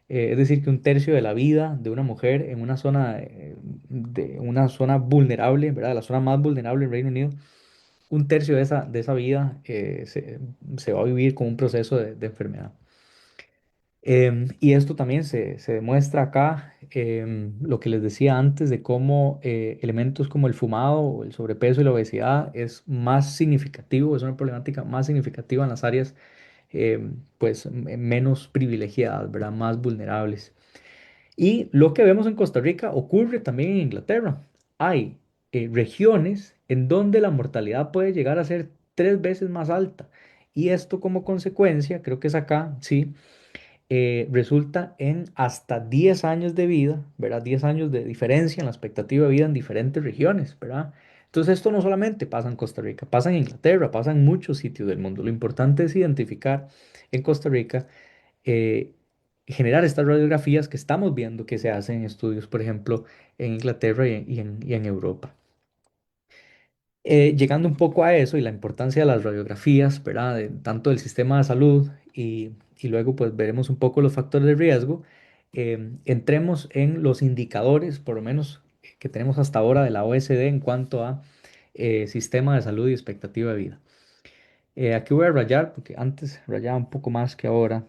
Es decir, que un tercio de la vida de una mujer en una zona, de una zona vulnerable, ¿verdad? La zona más vulnerable en Reino Unido, un tercio de esa vida se va a vivir con un proceso de enfermedad. Y esto también se demuestra acá, lo que les decía antes de cómo elementos como el fumado, o el sobrepeso y la obesidad es más significativo, es una problemática más significativa en las áreas pues menos privilegiadas, ¿verdad? Más vulnerables. Y lo que vemos en Costa Rica ocurre también en Inglaterra. Hay regiones en donde la mortalidad puede llegar a ser 3 veces más alta. Y esto como consecuencia, creo que es acá, sí, resulta en hasta 10 años de vida, ¿verdad? 10 años de diferencia en la expectativa de vida en diferentes regiones, ¿verdad? Entonces esto no solamente pasa en Costa Rica, pasa en Inglaterra, pasa en muchos sitios del mundo. Lo importante es identificar en Costa Rica, eh, generar estas radiografías que estamos viendo que se hacen en estudios, por ejemplo, en Inglaterra y en Europa. Llegando un poco a eso y la importancia de las radiografías, ¿verdad? Tanto del sistema de salud y luego pues veremos un poco los factores de riesgo. Entremos en los indicadores, por lo menos que tenemos hasta ahora de la OSD en cuanto a sistema de salud y expectativa de vida. Aquí voy a rayar, porque antes rayaba un poco más que ahora,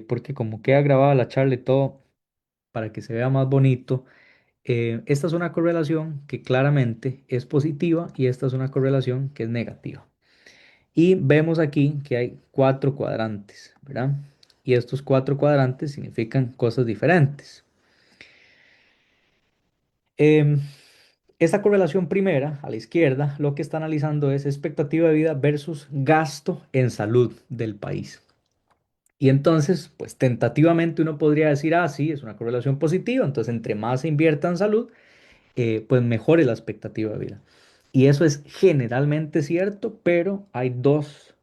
porque como queda grabada la charla y todo, para que se vea más bonito. Esta es una correlación que claramente es positiva y esta es una correlación que es negativa. Y vemos aquí que hay 4 cuadrantes, ¿verdad? Y estos 4 cuadrantes significan cosas diferentes. Em, Esta correlación primera, a la izquierda, lo que está analizando es expectativa de vida versus gasto en salud del país. Y entonces, pues tentativamente uno podría decir, ah, sí, es una correlación positiva, entonces entre más se invierta en salud, pues mejore la expectativa de vida. Y eso es generalmente cierto, pero hay dos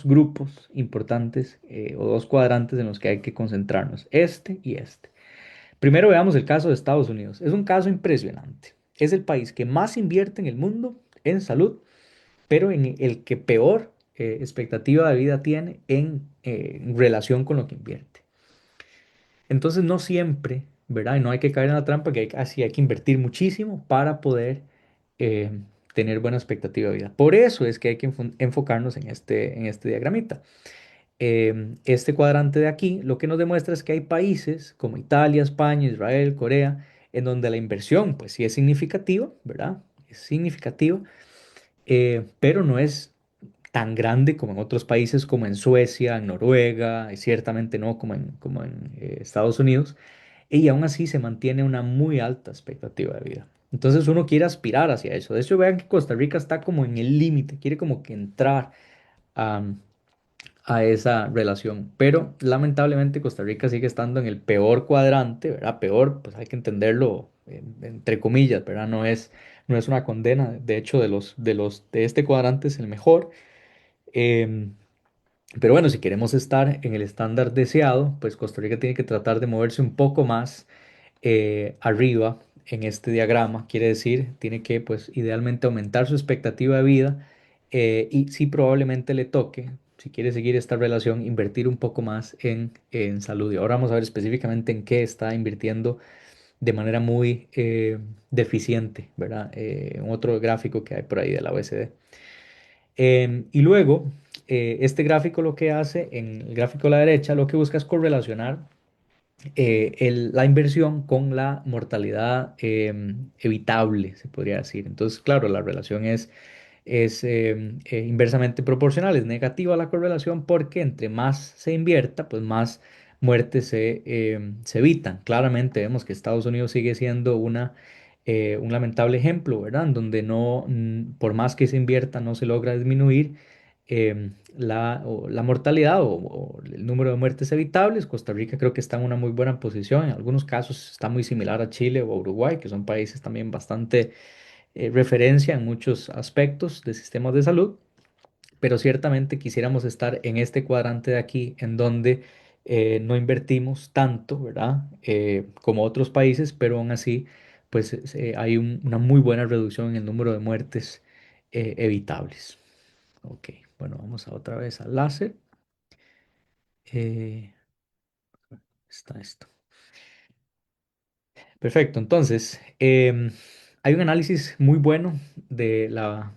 grupos importantes o 2 cuadrantes en los que hay que concentrarnos, este y este. Primero veamos el caso de Estados Unidos. Es un caso impresionante. Es el país que más invierte en el mundo en salud, pero en el que peor expectativa de vida tiene en relación con lo que invierte. Entonces no siempre, ¿verdad? Y no hay que caer en la trampa que así hay que invertir muchísimo para poder eh, tener buena expectativa de vida. Por eso es que hay que enfocarnos en este diagramita. Este cuadrante de aquí lo que nos demuestra es que hay países como Italia, España, Israel, Corea, en donde la inversión pues sí es significativa, ¿verdad? Es significativa, pero no es tan grande como en otros países como en Suecia, en Noruega, y ciertamente no como en Estados Unidos. y aún así se mantiene una muy alta expectativa de vida. Entonces uno quiere aspirar hacia eso. De hecho, vean que Costa Rica está como en el límite, quiere como que entrar a, a esa relación. Pero lamentablemente Costa Rica sigue estando en el peor cuadrante, ¿verdad? Peor, pues hay que entenderlo entre comillas, ¿verdad? No es una condena. De hecho, de este cuadrante es el mejor. Em, pero bueno, si queremos estar en el estándar deseado, pues Costa Rica tiene que tratar de moverse un poco más arriba en este diagrama. Quiere decir, tiene que, pues, idealmente aumentar su expectativa de vida y sí probablemente le toque, si quiere seguir esta relación, invertir un poco más en salud. Y ahora vamos a ver específicamente en qué está invirtiendo de manera muy deficiente, ¿verdad? En otro gráfico que hay por ahí de la OECD. Y luego, este gráfico lo que hace, en el gráfico a la derecha, lo que busca es correlacionar la inversión con la mortalidad evitable, se podría decir. Entonces, claro, la relación es inversamente proporcional, es negativa la correlación porque entre más se invierta, pues más muertes se evitan. Claramente vemos que Estados Unidos sigue siendo un lamentable ejemplo, ¿verdad? En donde no, por más que se invierta, no se logra disminuir la mortalidad o el número de muertes evitables. Costa Rica creo que está en una muy buena posición. En algunos casos está muy similar a Chile o a Uruguay, que son países también bastante referencia en muchos aspectos de sistemas de salud, pero ciertamente quisiéramos estar en este cuadrante de aquí, en donde no invertimos tanto, ¿verdad? Como otros países, pero aún así, pues hay una muy buena reducción en el número de muertes evitables. Ok, bueno, vamos a otra vez al láser. Eh, está esto. Perfecto, entonces, hay un análisis muy bueno de la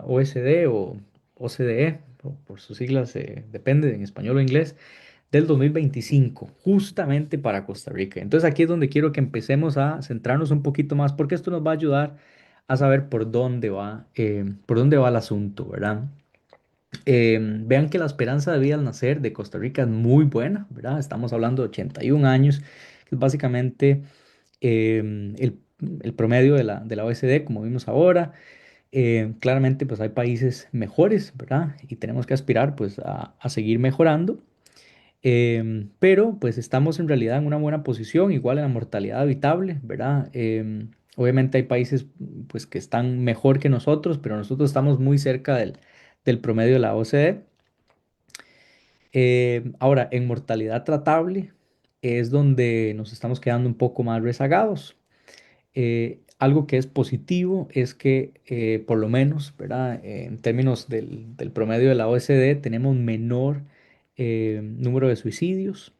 OSD o OCDE, por sus siglas, depende en español o inglés, del 2025, justamente para Costa Rica. Entonces aquí es donde quiero que empecemos a centrarnos un poquito más, porque esto nos va a ayudar a saber por dónde va el asunto, ¿verdad? Vean que la esperanza de vida al nacer de Costa Rica es muy buena, ¿verdad? Estamos hablando de 81 años, que es básicamente el promedio de la OECD, como vimos ahora. Claramente, pues hay países mejores, ¿verdad? Y tenemos que aspirar, pues, a seguir mejorando. Pero, pues, estamos en realidad en una buena posición, igual en la mortalidad habitable, ¿verdad? Obviamente hay países, pues, que están mejor que nosotros, pero nosotros estamos muy cerca del promedio de la OCDE. Ahora, en mortalidad tratable es donde nos estamos quedando un poco más rezagados. Algo que es positivo es que, por lo menos, ¿verdad? En términos del promedio de la OECD, tenemos menor número de suicidios.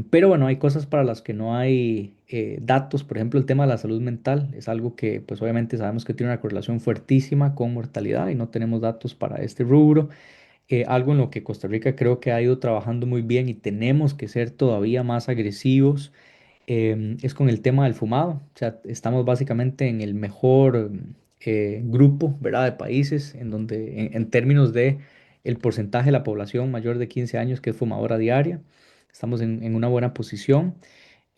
Pero bueno, hay cosas para las que no hay datos. Por ejemplo, el tema de la salud mental es algo que, pues obviamente sabemos que tiene una correlación fuertísima con mortalidad y no tenemos datos para este rubro. Algo en lo que Costa Rica creo que ha ido trabajando muy bien y tenemos que ser todavía más agresivos es con el tema del fumado. O sea, estamos básicamente en el mejor grupo, ¿verdad? De países en donde, en términos de el porcentaje de la población mayor de 15 años que es fumadora diaria, estamos en una buena posición.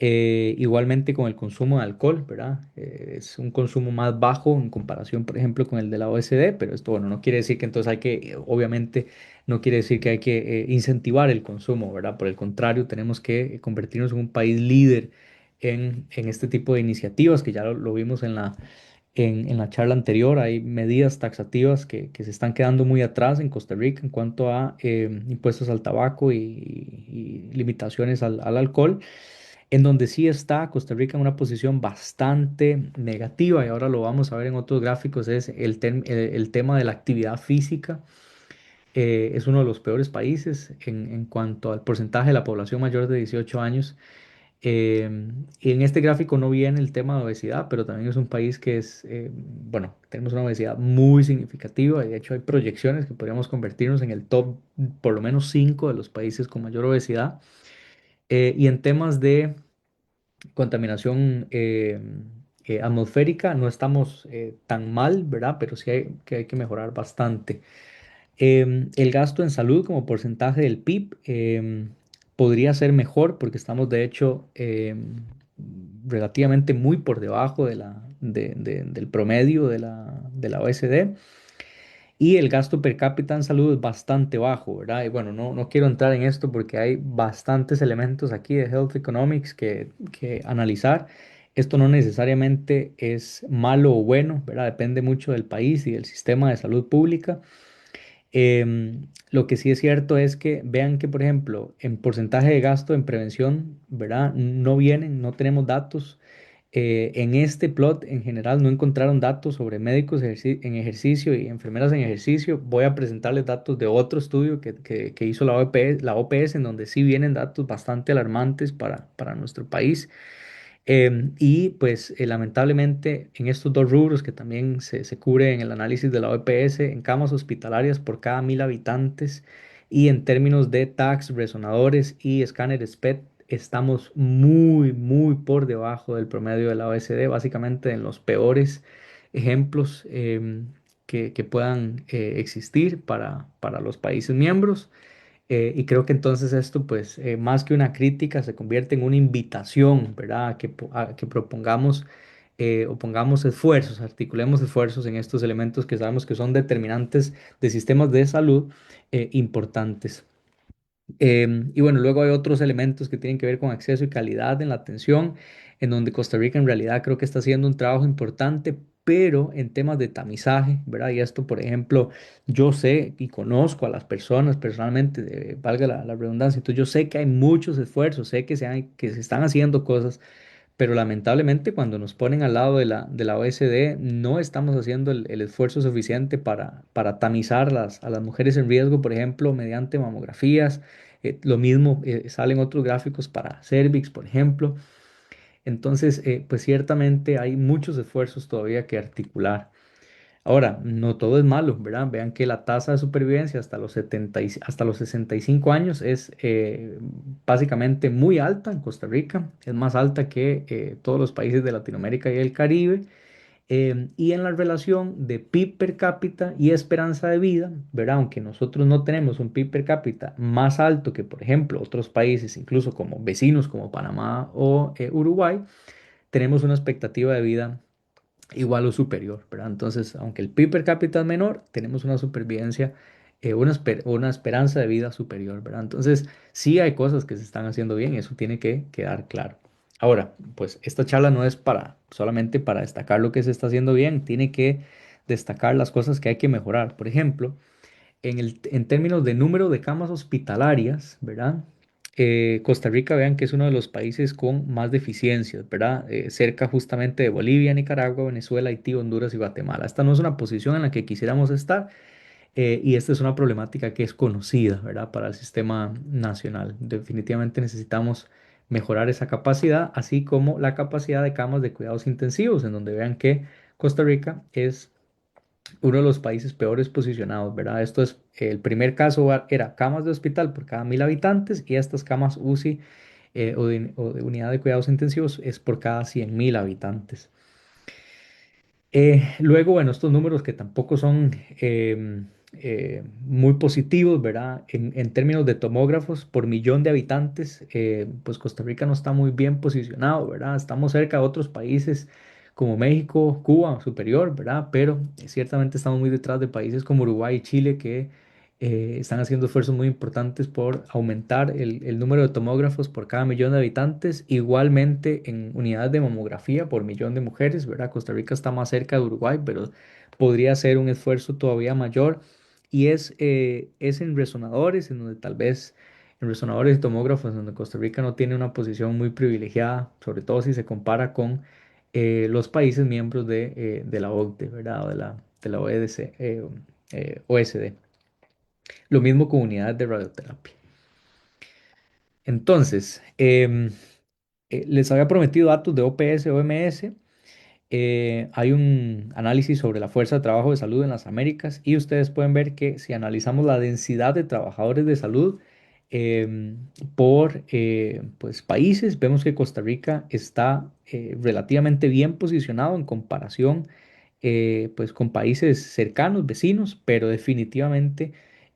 Igualmente con el consumo de alcohol, ¿verdad? Es un consumo más bajo en comparación, por ejemplo, con el de la OECD, pero esto, bueno, no quiere decir que entonces hay que, obviamente, no quiere decir que hay que incentivar el consumo, ¿verdad? Por el contrario, tenemos que convertirnos en un país líder en este tipo de iniciativas, que ya lo vimos en la charla anterior. Hay medidas taxativas que se están quedando muy atrás en Costa Rica en cuanto a impuestos al tabaco y limitaciones al alcohol, en donde sí está Costa Rica en una posición bastante negativa, y ahora lo vamos a ver en otros gráficos, es el tema de la actividad física. Es uno de los peores países en cuanto al porcentaje de la población mayor de 18 años. Y en este gráfico no viene el tema de obesidad, pero también es un país que bueno, tenemos una obesidad muy significativa, y de hecho hay proyecciones que podríamos convertirnos en el top por lo menos 5 de los países con mayor obesidad. Y en temas de contaminación atmosférica no estamos tan mal, ¿verdad? Pero sí hay que mejorar bastante. El gasto en salud como porcentaje del PIB, podría ser mejor porque estamos de hecho relativamente muy por debajo del promedio de la OECD. Y el gasto per cápita en salud es bastante bajo, ¿verdad? Y bueno, no quiero entrar en esto porque hay bastantes elementos aquí de Health Economics que analizar. Esto no necesariamente es malo o bueno, ¿verdad? Depende mucho del país y del sistema de salud pública. Lo que sí es cierto es que vean que, por ejemplo, en porcentaje de gasto en prevención, ¿verdad? No vienen, no tenemos datos. En este plot en general no encontraron datos sobre médicos en ejercicio y enfermeras en ejercicio. Voy a presentarles datos de otro estudio que hizo la OPS, en donde sí vienen datos bastante alarmantes para nuestro país. Y pues lamentablemente en estos dos rubros que también se cubre en el análisis de la OPS, en camas hospitalarias por cada 1.000 habitantes y en términos de tags, resonadores y escáneres PET, estamos muy por debajo del promedio de la OECD, básicamente en los peores ejemplos que puedan existir para los países miembros. Y creo que entonces esto, pues, más que una crítica, se convierte en una invitación, ¿verdad? A que propongamos o pongamos esfuerzos, articulemos esfuerzos en estos elementos que sabemos que son determinantes de sistemas de salud importantes. Y bueno, luego hay otros elementos que tienen que ver con acceso y calidad en la atención, en donde Costa Rica en realidad creo que está haciendo un trabajo importante, pero en temas de tamizaje, ¿verdad? Y esto, por ejemplo, yo sé y conozco a las personas personalmente, valga la redundancia, entonces yo sé que hay muchos esfuerzos, sé que se están haciendo cosas, pero lamentablemente cuando nos ponen al lado de la OECD no estamos haciendo el esfuerzo suficiente para tamizar a las mujeres en riesgo, por ejemplo, mediante mamografías. Lo mismo salen otros gráficos para cervix, por ejemplo. Entonces, pues ciertamente hay muchos esfuerzos todavía que articular. Ahora, no todo es malo, ¿verdad? Vean que la tasa de supervivencia hasta los 65 años es básicamente muy alta en Costa Rica, es más alta que todos los países de Latinoamérica y el Caribe. Y en la relación de PIB per cápita y esperanza de vida, ¿verdad? Aunque nosotros no tenemos un PIB per cápita más alto que, por ejemplo, otros países, incluso como vecinos como Panamá o Uruguay, tenemos una expectativa de vida igual o superior, ¿verdad? Entonces, aunque el PIB per cápita es menor, tenemos una supervivencia, una esperanza de vida superior, ¿verdad? Entonces, sí hay cosas que se están haciendo bien, eso tiene que quedar claro. Ahora, pues esta charla no es para solamente para destacar lo que se está haciendo bien, tiene que destacar las cosas que hay que mejorar. Por ejemplo, en términos de número de camas hospitalarias, ¿verdad? Costa Rica, vean que es uno de los países con más deficiencias, ¿verdad? Cerca justamente de Bolivia, Nicaragua, Venezuela, Haití, Honduras y Guatemala. Esta no es una posición en la que quisiéramos estar y esta es una problemática que es conocida, ¿verdad? Para el sistema nacional. Definitivamente necesitamos mejorar esa capacidad, así como la capacidad de camas de cuidados intensivos, en donde vean que Costa Rica es uno de los países peores posicionados, ¿verdad? Esto es, el primer caso era camas de hospital por cada 1.000 habitantes y estas camas UCI o de unidad de cuidados intensivos es por cada 100.000 habitantes. Luego, bueno, estos números que tampoco son muy positivos, ¿verdad? En términos de tomógrafos por millón de habitantes, pues Costa Rica no está muy bien posicionado, ¿verdad? Estamos cerca de otros países como México, Cuba, superior, ¿verdad? Pero ciertamente estamos muy detrás de países como Uruguay y Chile que están haciendo esfuerzos muy importantes por aumentar el número de tomógrafos por cada millón de habitantes. Igualmente en unidades de mamografía por millón de mujeres, ¿verdad? Costa Rica está más cerca de Uruguay, pero podría ser un esfuerzo todavía mayor. Y es en resonadores, en donde tal vez en resonadores y tomógrafos, en donde Costa Rica no tiene una posición muy privilegiada, sobre todo si se compara con los países miembros de la OCDE, ¿verdad? O de la OEDC, OSD. Lo mismo con unidades de radioterapia. Entonces, les había prometido datos de OPS, OMS. Hay un análisis sobre la fuerza de trabajo de salud en las Américas y ustedes pueden ver que si analizamos la densidad de trabajadores de salud por pues, países, vemos que Costa Rica está relativamente bien posicionado en comparación pues, con países cercanos, vecinos, pero definitivamente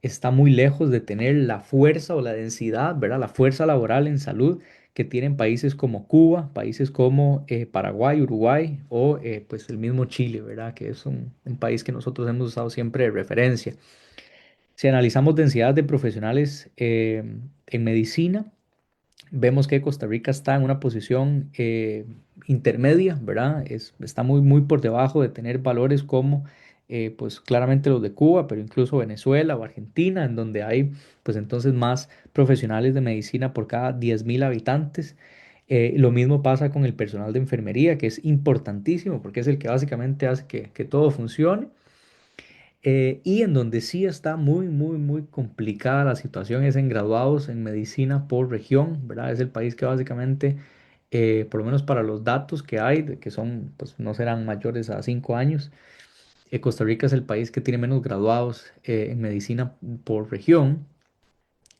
está muy lejos de tener la fuerza o la densidad, ¿verdad? La fuerza laboral en salud que tienen países como Cuba, países como Paraguay, Uruguay o pues el mismo Chile, ¿verdad? Que es un país que nosotros hemos usado siempre de referencia. Si analizamos densidad de profesionales en medicina, vemos que Costa Rica está en una posición intermedia, ¿verdad? Está muy, muy por debajo de tener valores como, pues claramente los de Cuba, pero incluso Venezuela o Argentina, en donde hay, pues entonces más profesionales de medicina por cada 10.000 habitantes. Lo mismo pasa con el personal de enfermería, que es importantísimo porque es el que básicamente hace que todo funcione. Y en donde sí está muy, muy, muy complicada la situación es en graduados en medicina por región, ¿verdad? Es el país que básicamente, por lo menos para los datos que hay, que son, pues no serán mayores a 5 años, Costa Rica es el país que tiene menos graduados en medicina por región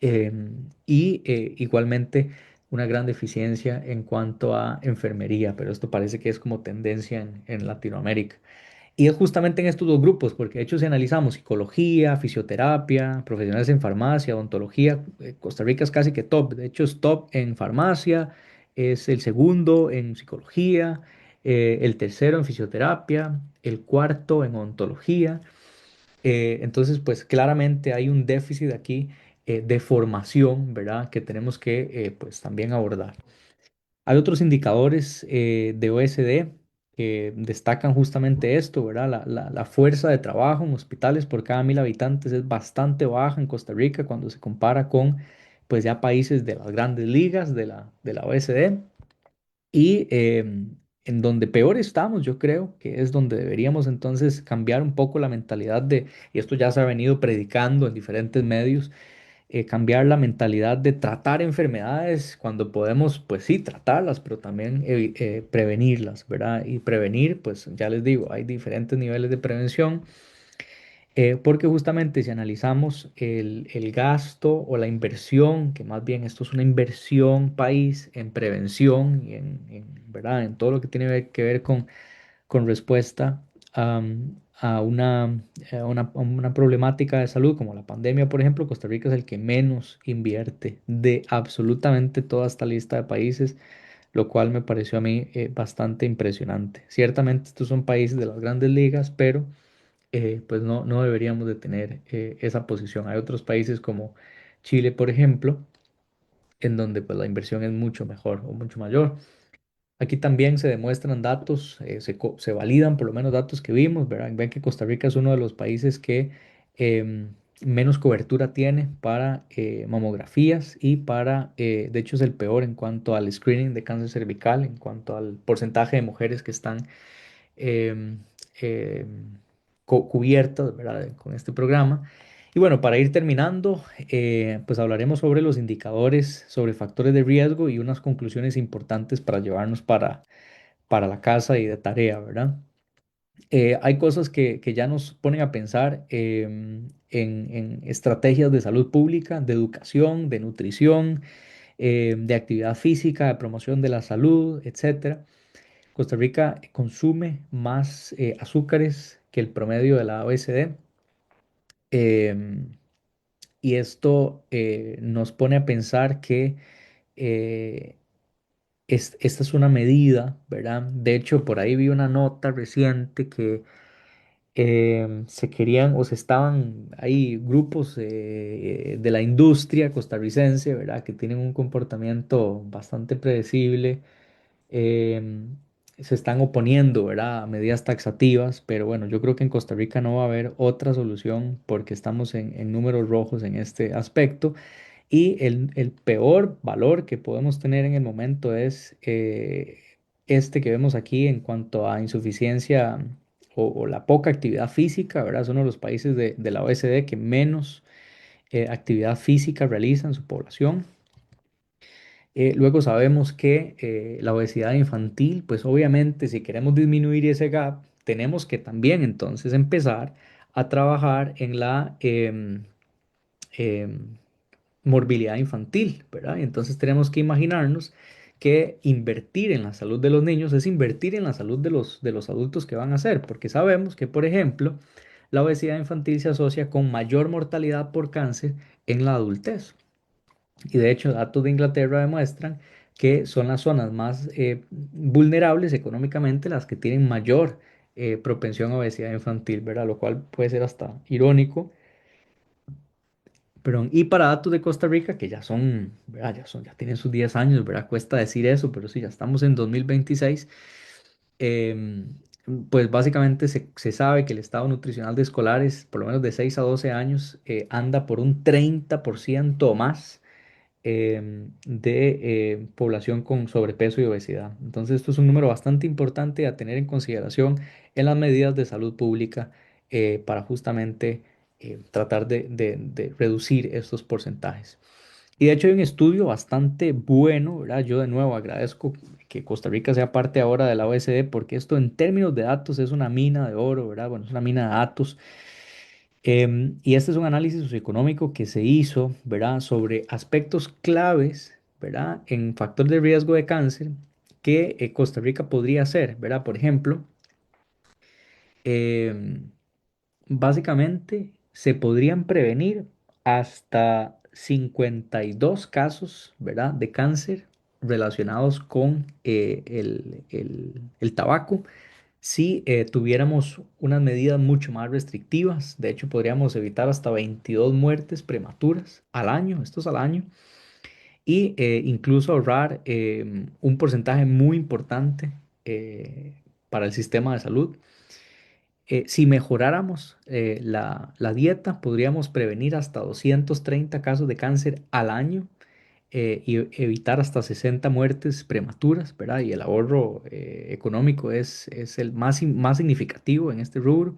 y igualmente una gran deficiencia en cuanto a enfermería, pero esto parece que es como tendencia en Latinoamérica. Y es justamente en estos dos grupos, porque de hecho si analizamos psicología, fisioterapia, profesionales en farmacia, odontología, Costa Rica es casi que top. De hecho es top en farmacia, es el segundo en psicología, el tercero en fisioterapia, el cuarto en odontología. Entonces, pues claramente hay un déficit aquí de formación, ¿verdad? Que tenemos que pues también abordar. Hay otros indicadores de OSD que destacan justamente esto, ¿verdad? La fuerza de trabajo en hospitales por cada 1.000 habitantes es bastante baja en Costa Rica cuando se compara con, pues ya países de las grandes ligas de la OSD. Y en donde peor estamos, yo creo que es donde deberíamos entonces cambiar un poco la mentalidad y esto ya se ha venido predicando en diferentes medios, cambiar la mentalidad de tratar enfermedades cuando podemos, pues sí, tratarlas, pero también prevenirlas, ¿verdad? Y prevenir, pues ya les digo, hay diferentes niveles de prevención, porque justamente si analizamos el gasto o la inversión, que más bien esto es una inversión país en prevención y ¿verdad? En todo lo que tiene que ver con respuesta a una problemática de salud como la pandemia, por ejemplo, Costa Rica es el que menos invierte de absolutamente toda esta lista de países, lo cual me pareció a mí bastante impresionante. Ciertamente estos son países de las grandes ligas, pero pues no deberíamos de tener esa posición. Hay otros países como Chile, por ejemplo, en donde pues la inversión es mucho mejor o mucho mayor. Aquí también se demuestran datos, se validan por lo menos datos que vimos, ¿verdad? Ven que Costa Rica es uno de los países que menos cobertura tiene para mamografías y de hecho es el peor en cuanto al screening de cáncer cervical, en cuanto al porcentaje de mujeres que están em, em, cubiertas, ¿verdad? Con este programa. Y bueno, para ir terminando, pues hablaremos sobre los indicadores, sobre factores de riesgo y unas conclusiones importantes para llevarnos para la casa y de tarea, ¿verdad? Hay cosas que ya nos ponen a pensar en estrategias de salud pública, de educación, de nutrición, de actividad física, de promoción de la salud, etcétera. Costa Rica consume más azúcares que el promedio de la OECD. em, y esto nos pone a pensar que eh, esta es una medida, ¿verdad? De hecho, por ahí vi una nota reciente que se querían o se estaban, hay grupos de la industria costarricense, ¿verdad? Que tienen un comportamiento bastante predecible, em, se están oponiendo, ¿verdad? A medidas taxativas, pero bueno, yo creo que en Costa Rica no va a haber otra solución porque estamos en números rojos en este aspecto. Y el peor valor que podemos tener en el momento es este que vemos aquí en cuanto a insuficiencia o la poca actividad física, ¿verdad? Es uno de los países de la OECD que menos actividad física realiza en su población. Luego sabemos que la obesidad infantil, pues obviamente si queremos disminuir ese gap, tenemos que también entonces empezar a trabajar en la em, morbilidad infantil, ¿verdad? Y entonces tenemos que imaginarnos que invertir en la salud de los niños es invertir en la salud de los adultos que van a ser, porque sabemos que, por ejemplo, la obesidad infantil se asocia con mayor mortalidad por cáncer en la adultez. Y de hecho, datos de Inglaterra demuestran que son las zonas más vulnerables económicamente las que tienen mayor propensión a obesidad infantil, ¿verdad? Lo cual puede ser hasta irónico. Perdón. Y para datos de Costa Rica, que ya son, ¿verdad? Ya tienen sus 10 años, ¿verdad? Cuesta decir eso, pero sí, ya estamos en 2026. em, pues básicamente se sabe que el estado nutricional de escolares, por lo menos de 6 a 12 años, anda por un 30% más de población con sobrepeso y obesidad. Entonces, esto es un número bastante importante a tener en consideración en las medidas de salud pública para justamente tratar de reducir estos porcentajes. Y de hecho hay un estudio bastante bueno, ¿verdad? Yo de nuevo agradezco que Costa Rica sea parte ahora de la OECD porque esto en términos de datos es una mina de oro, ¿verdad? Bueno, es una mina de datos. Y este es un análisis socioeconómico que se hizo, ¿verdad? Sobre aspectos claves, ¿verdad? En factor de riesgo de cáncer que Costa Rica podría hacer, ¿verdad? Por ejemplo, em, básicamente, se podrían prevenir hasta 52 casos, ¿verdad?, de cáncer relacionados con el tabaco si tuviéramos unas medidas mucho más restrictivas. De hecho, podríamos evitar hasta 22 muertes prematuras al año, esto es al año, y incluso ahorrar un porcentaje muy importante para el sistema de salud. Si mejoráramos la dieta, podríamos prevenir hasta 230 casos de cáncer al año y evitar hasta 60 muertes prematuras, ¿verdad? Y el ahorro económico es el más significativo en este rubro.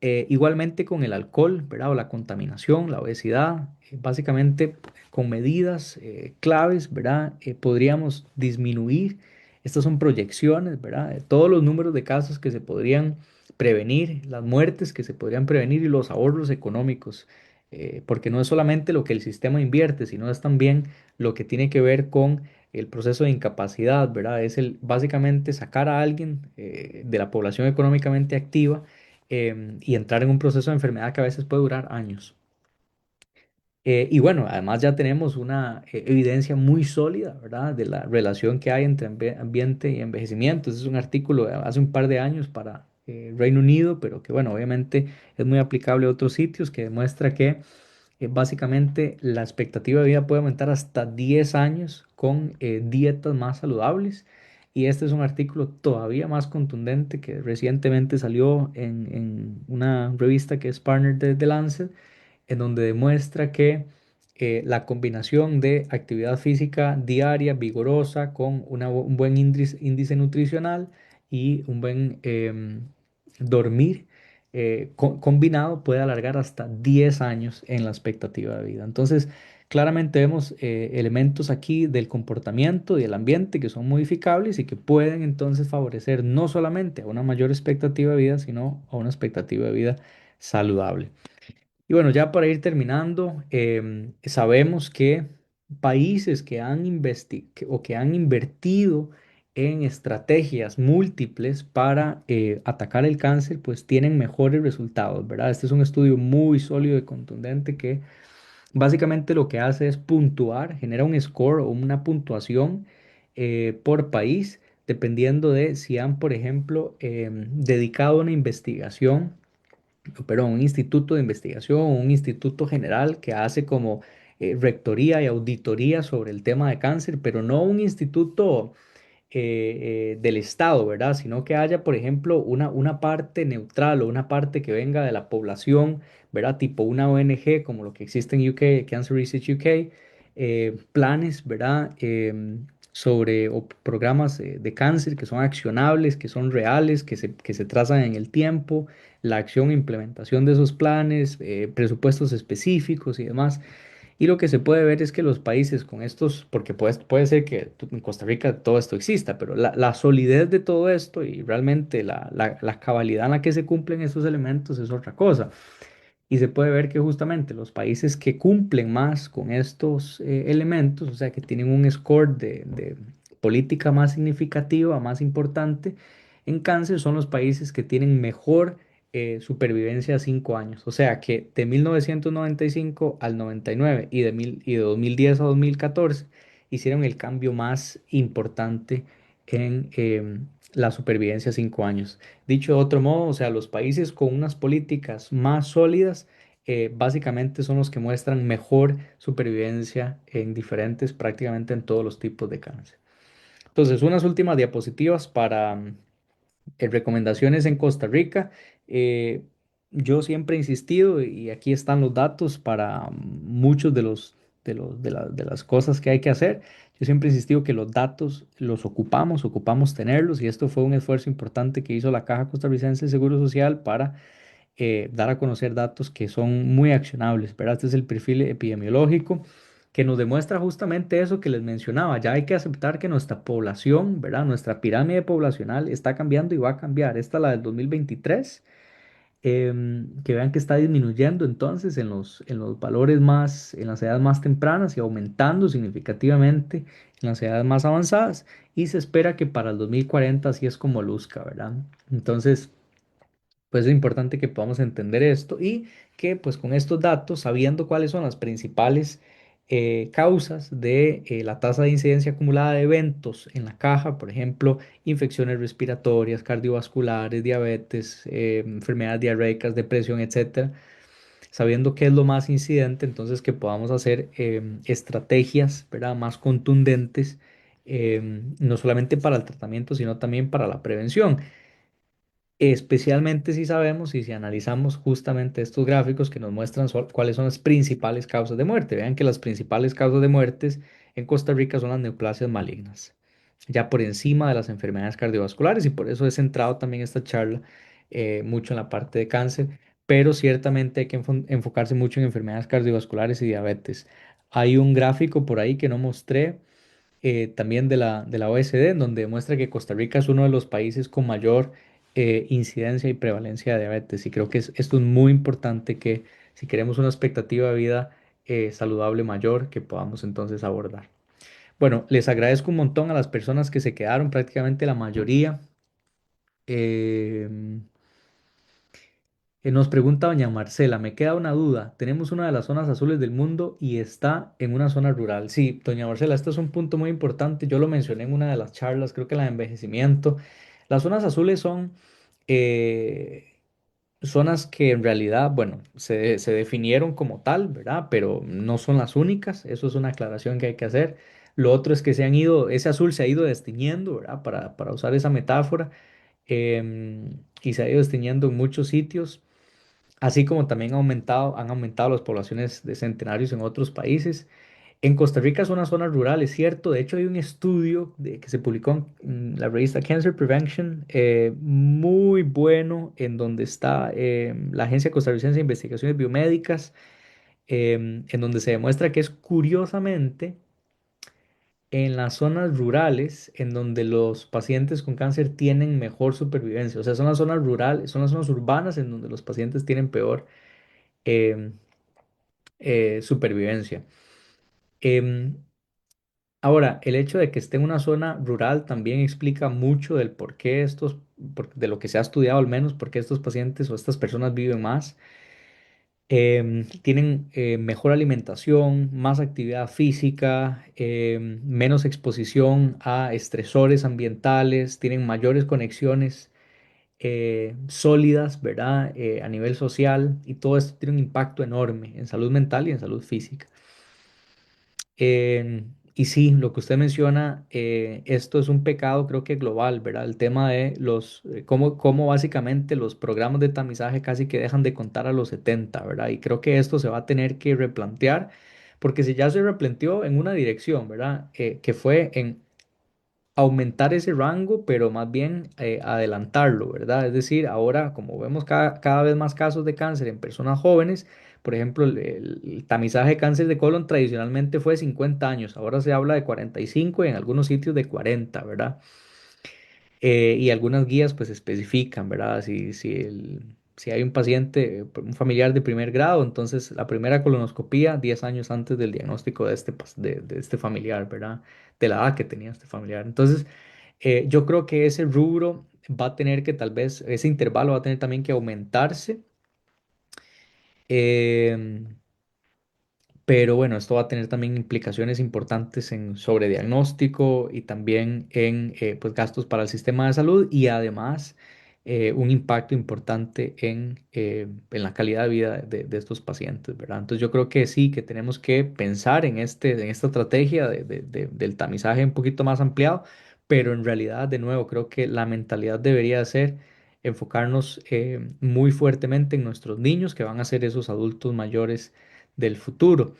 Igualmente con el alcohol, ¿verdad? O la contaminación, la obesidad, básicamente con medidas claves, ¿verdad? Podríamos disminuir, estas son proyecciones, ¿verdad? De todos los números de casos que se podrían prevenir, las muertes que se podrían prevenir y los ahorros económicos, porque no es solamente lo que el sistema invierte, sino es también lo que tiene que ver con el proceso de incapacidad, ¿verdad? Es básicamente sacar a alguien de la población económicamente activa y entrar en un proceso de enfermedad que a veces puede durar años. Y bueno, además ya tenemos una evidencia muy sólida, ¿verdad?, de la relación que hay entre ambiente y envejecimiento. Ese es un artículo de hace un par de años para Reino Unido, pero que bueno, obviamente es muy aplicable a otros sitios, que demuestra que básicamente la expectativa de vida puede aumentar hasta 10 años con dietas más saludables. Y este es un artículo todavía más contundente que recientemente salió en una revista que es partner de The Lancet, en donde demuestra que la combinación de actividad física diaria, vigorosa, con un buen índice nutricional y un buen dormir combinado puede alargar hasta 10 años en la expectativa de vida. Entonces, claramente vemos elementos aquí del comportamiento y del ambiente que son modificables y que pueden entonces favorecer no solamente a una mayor expectativa de vida, sino a una expectativa de vida saludable. Y bueno, ya para ir terminando, sabemos que países que han o que han invertido en estrategias múltiples para atacar el cáncer, pues tienen mejores resultados, ¿verdad? Este es un estudio muy sólido y contundente que básicamente lo que hace es puntuar, genera un score o una puntuación por país, dependiendo de si han, por ejemplo, dedicado una investigación, pero un instituto de investigación, un instituto general que hace como rectoría y auditoría sobre el tema de cáncer, pero no un instituto del Estado, ¿verdad? Sino que haya, por ejemplo, una parte neutral o una parte que venga de la población, ¿verdad? Tipo una ONG como lo que existe en UK, Cancer Research UK, planes, ¿verdad? Sobre o programas de cáncer que son accionables, que son reales, que se trazan en el tiempo, la acción e implementación de esos planes, presupuestos específicos y demás. Y lo que se puede ver es que los países con estos, porque puede ser que en Costa Rica todo esto exista, pero la solidez de todo esto y realmente la cabalidad en la que se cumplen estos elementos es otra cosa. Y se puede ver que justamente los países que cumplen más con estos elementos, o sea, que tienen un score de política más significativa, más importante en cáncer, son los países que tienen mejor supervivencia a 5 años. O sea que de 1995 al 99 y de 2010 a 2014 hicieron el cambio más importante en la supervivencia a 5 años. Dicho de otro modo, o sea, los países con unas políticas más sólidas básicamente son los que muestran mejor supervivencia en diferentes, prácticamente en todos los tipos de cáncer. Entonces, unas últimas diapositivas para recomendaciones en Costa Rica. Eh, yo siempre he insistido, y aquí están los datos para muchos de las cosas que hay que hacer. Yo siempre he insistido que los datos los ocupamos tenerlos, y esto fue un esfuerzo importante que hizo la Caja Costarricense de Seguro Social para dar a conocer datos que son muy accionables, ¿verdad? Este es el perfil epidemiológico que nos demuestra justamente eso que les mencionaba. Ya hay que aceptar que nuestra población, ¿verdad? Nuestra pirámide poblacional está cambiando y va a cambiar. Esta es la del 2023. Que vean que está disminuyendo entonces en los valores más, en las edades más tempranas y aumentando significativamente en las edades más avanzadas. Y se espera que para el 2040 así es como luzca, ¿verdad? Entonces, pues es importante que podamos entender esto y que pues con estos datos, sabiendo cuáles son las principales causas de la tasa de incidencia acumulada de eventos en la caja, por ejemplo, infecciones respiratorias, cardiovasculares, diabetes, enfermedades diarreicas, depresión, etcétera, sabiendo qué es lo más incidente, entonces que podamos hacer estrategias, ¿verdad?, más contundentes, no solamente para el tratamiento, sino también para la prevención. Especialmente si sabemos y si analizamos justamente estos gráficos que nos muestran cuáles son las principales causas de muerte. Vean que las principales causas de muertes en Costa Rica son las neoplasias malignas, ya por encima de las enfermedades cardiovasculares, y por eso he centrado también esta charla mucho en la parte de cáncer, pero ciertamente hay que enfocarse mucho en enfermedades cardiovasculares y diabetes. Hay un gráfico por ahí que no mostré también de la OECD, en donde demuestra que Costa Rica es uno de los países con mayor incidencia y prevalencia de diabetes. Y creo que esto es muy importante, que si queremos una expectativa de vida saludable mayor, que podamos entonces abordar. Bueno, les agradezco un montón a las personas que se quedaron, prácticamente la mayoría. Em, Nos pregunta doña Marcela, me queda una duda. Tenemos una de las zonas azules del mundo y está en una zona rural. Sí, doña Marcela, esto es un punto muy importante. Yo lo mencioné en una de las charlas, creo que la de envejecimiento. Las zonas azules son eh, zonas que en realidad, bueno, se definieron como tal, ¿verdad? Pero no son las únicas. Eso es una aclaración que hay que hacer. Lo otro es que se han ido, ese azul se ha ido desteñiendo, ¿verdad? Para usar esa metáfora. Y se ha ido desteñiendo en muchos sitios, así como también han aumentado las poblaciones de centenarios en otros países. En Costa Rica es una zona rural, es cierto. De hecho, hay un estudio que se publicó en la revista Cancer Prevention, muy bueno, en donde está la Agencia Costarricense de Investigaciones Biomédicas, en donde se demuestra que es curiosamente en las zonas rurales en donde los pacientes con cáncer tienen mejor supervivencia. O sea, son las zonas rurales, son las zonas urbanas en donde los pacientes tienen peor em, supervivencia. Em, Ahora, el hecho de que esté en una zona rural también explica mucho del por qué de lo que se ha estudiado al menos, por qué estos pacientes o estas personas viven más. Tienen mejor alimentación, más actividad física, menos exposición a estresores ambientales, tienen mayores conexiones sólidas, ¿verdad? A nivel social, y todo esto tiene un impacto enorme en salud mental y en salud física. Y sí, lo que usted menciona, esto es un pecado, creo que global, ¿verdad? El tema de cómo básicamente los programas de tamizaje casi que dejan de contar a los 70, ¿verdad? Y creo que esto se va a tener que replantear, porque si ya se replanteó en una dirección, ¿verdad? Que fue en aumentar ese rango, pero más bien adelantarlo, ¿verdad? Es decir, ahora como vemos cada vez más casos de cáncer en personas jóvenes, por ejemplo, el tamizaje de cáncer de colon tradicionalmente fue 50 años, ahora se habla de 45 y en algunos sitios de 40, ¿verdad? Y algunas guías pues especifican, ¿verdad? Si hay un paciente, un familiar de primer grado, entonces la primera colonoscopía 10 años antes del diagnóstico de este familiar, ¿verdad? De la edad que tenía este familiar. Entonces, Yo creo que ese rubro va a tener que tal vez, ese intervalo va a tener también que aumentarse. Em, pero bueno, esto va a tener también implicaciones importantes en sobrediagnóstico y también en pues gastos para el sistema de salud y además un impacto importante en la calidad de vida de estos pacientes, ¿verdad? Entonces yo creo que sí, que tenemos que pensar en esta estrategia del tamizaje un poquito más ampliado, pero en realidad, de nuevo, creo que la mentalidad debería ser enfocarnos muy fuertemente en nuestros niños, que van a ser esos adultos mayores del futuro.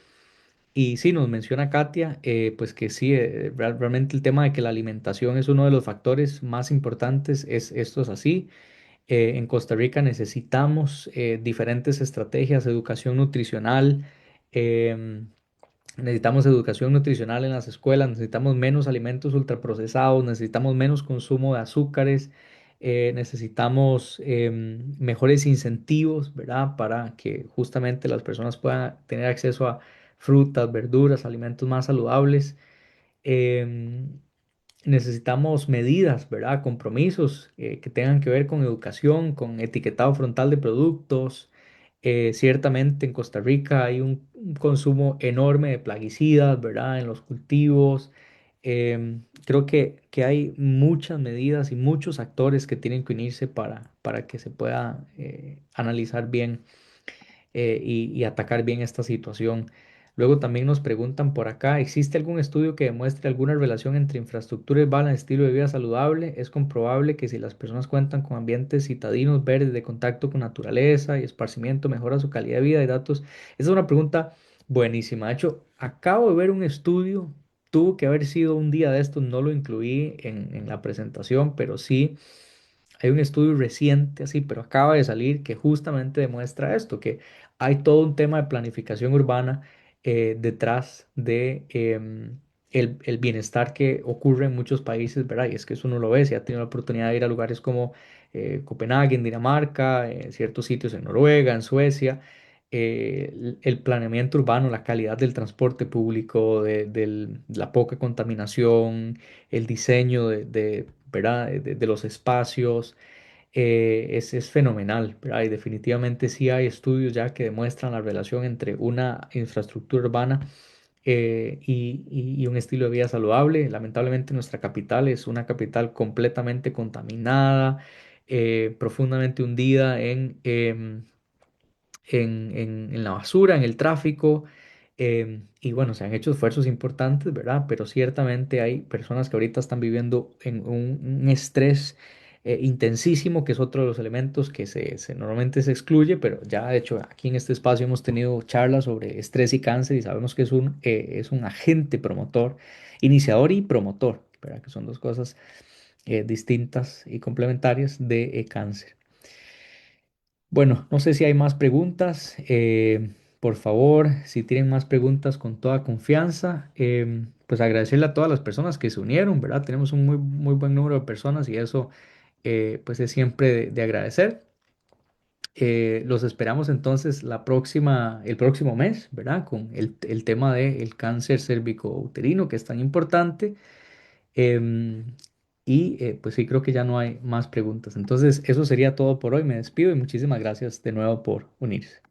Y sí, nos menciona Katia, pues que sí, realmente el tema de que la alimentación es uno de los factores más importantes, esto es así. En Costa Rica necesitamos diferentes estrategias, educación nutricional, em, necesitamos educación nutricional en las escuelas, necesitamos menos alimentos ultraprocesados, necesitamos menos consumo de azúcares, necesitamos mejores incentivos, ¿verdad? Para que justamente las personas puedan tener acceso a frutas, verduras, alimentos más saludables. Em, Necesitamos medidas, ¿verdad? Compromisos que tengan que ver con educación, con etiquetado frontal de productos. Ciertamente en Costa Rica hay un consumo enorme de plaguicidas, ¿verdad? En los cultivos. Creo que hay muchas medidas y muchos actores que tienen que unirse para que se pueda analizar bien y atacar bien esta situación. Luego también nos preguntan por acá, ¿existe algún estudio que demuestre alguna relación entre infraestructura urbana y estilo de vida saludable? Es comprobable que si las personas cuentan con ambientes citadinos verdes de contacto con naturaleza y esparcimiento, mejora su calidad de vida y datos. Esa es una pregunta buenísima. De hecho, acabo de ver un estudio, tuvo que haber sido un día de estos, no lo incluí en la presentación, pero sí. Hay un estudio reciente así, pero acaba de salir que justamente demuestra esto, que hay todo un tema de planificación urbana detrás de el bienestar que ocurre en muchos países, ¿verdad? Y es que eso uno lo ve, si ha tenido la oportunidad de ir a lugares como Copenhague, en Dinamarca, ciertos sitios en Noruega, en Suecia, el planeamiento urbano, la calidad del transporte público, la poca contaminación, el diseño ¿verdad? De los espacios, es fenomenal, ¿verdad? Y definitivamente sí hay estudios ya que demuestran la relación entre una infraestructura urbana y un estilo de vida saludable. Lamentablemente nuestra capital es una capital completamente contaminada, profundamente hundida en la basura, en el tráfico. Y bueno, se han hecho esfuerzos importantes, ¿verdad? Pero ciertamente hay personas que ahorita están viviendo en un estrés intensísimo, que es otro de los elementos que normalmente se excluye, pero ya de hecho aquí en este espacio hemos tenido charlas sobre estrés y cáncer y sabemos que es un agente promotor, iniciador y promotor, ¿verdad? Que son dos cosas distintas y complementarias de cáncer. Bueno, no sé si hay más preguntas. Por favor, si tienen más preguntas con toda confianza, pues agradecerle a todas las personas que se unieron, ¿verdad? Tenemos un muy buen número de personas y eso pues es siempre de agradecer. Los esperamos entonces el próximo mes, ¿verdad? Con el tema del cáncer cérvico-uterino, que es tan importante. Em, pues sí, creo que ya no hay más preguntas. Entonces, eso sería todo por hoy. Me despido y muchísimas gracias de nuevo por unirse.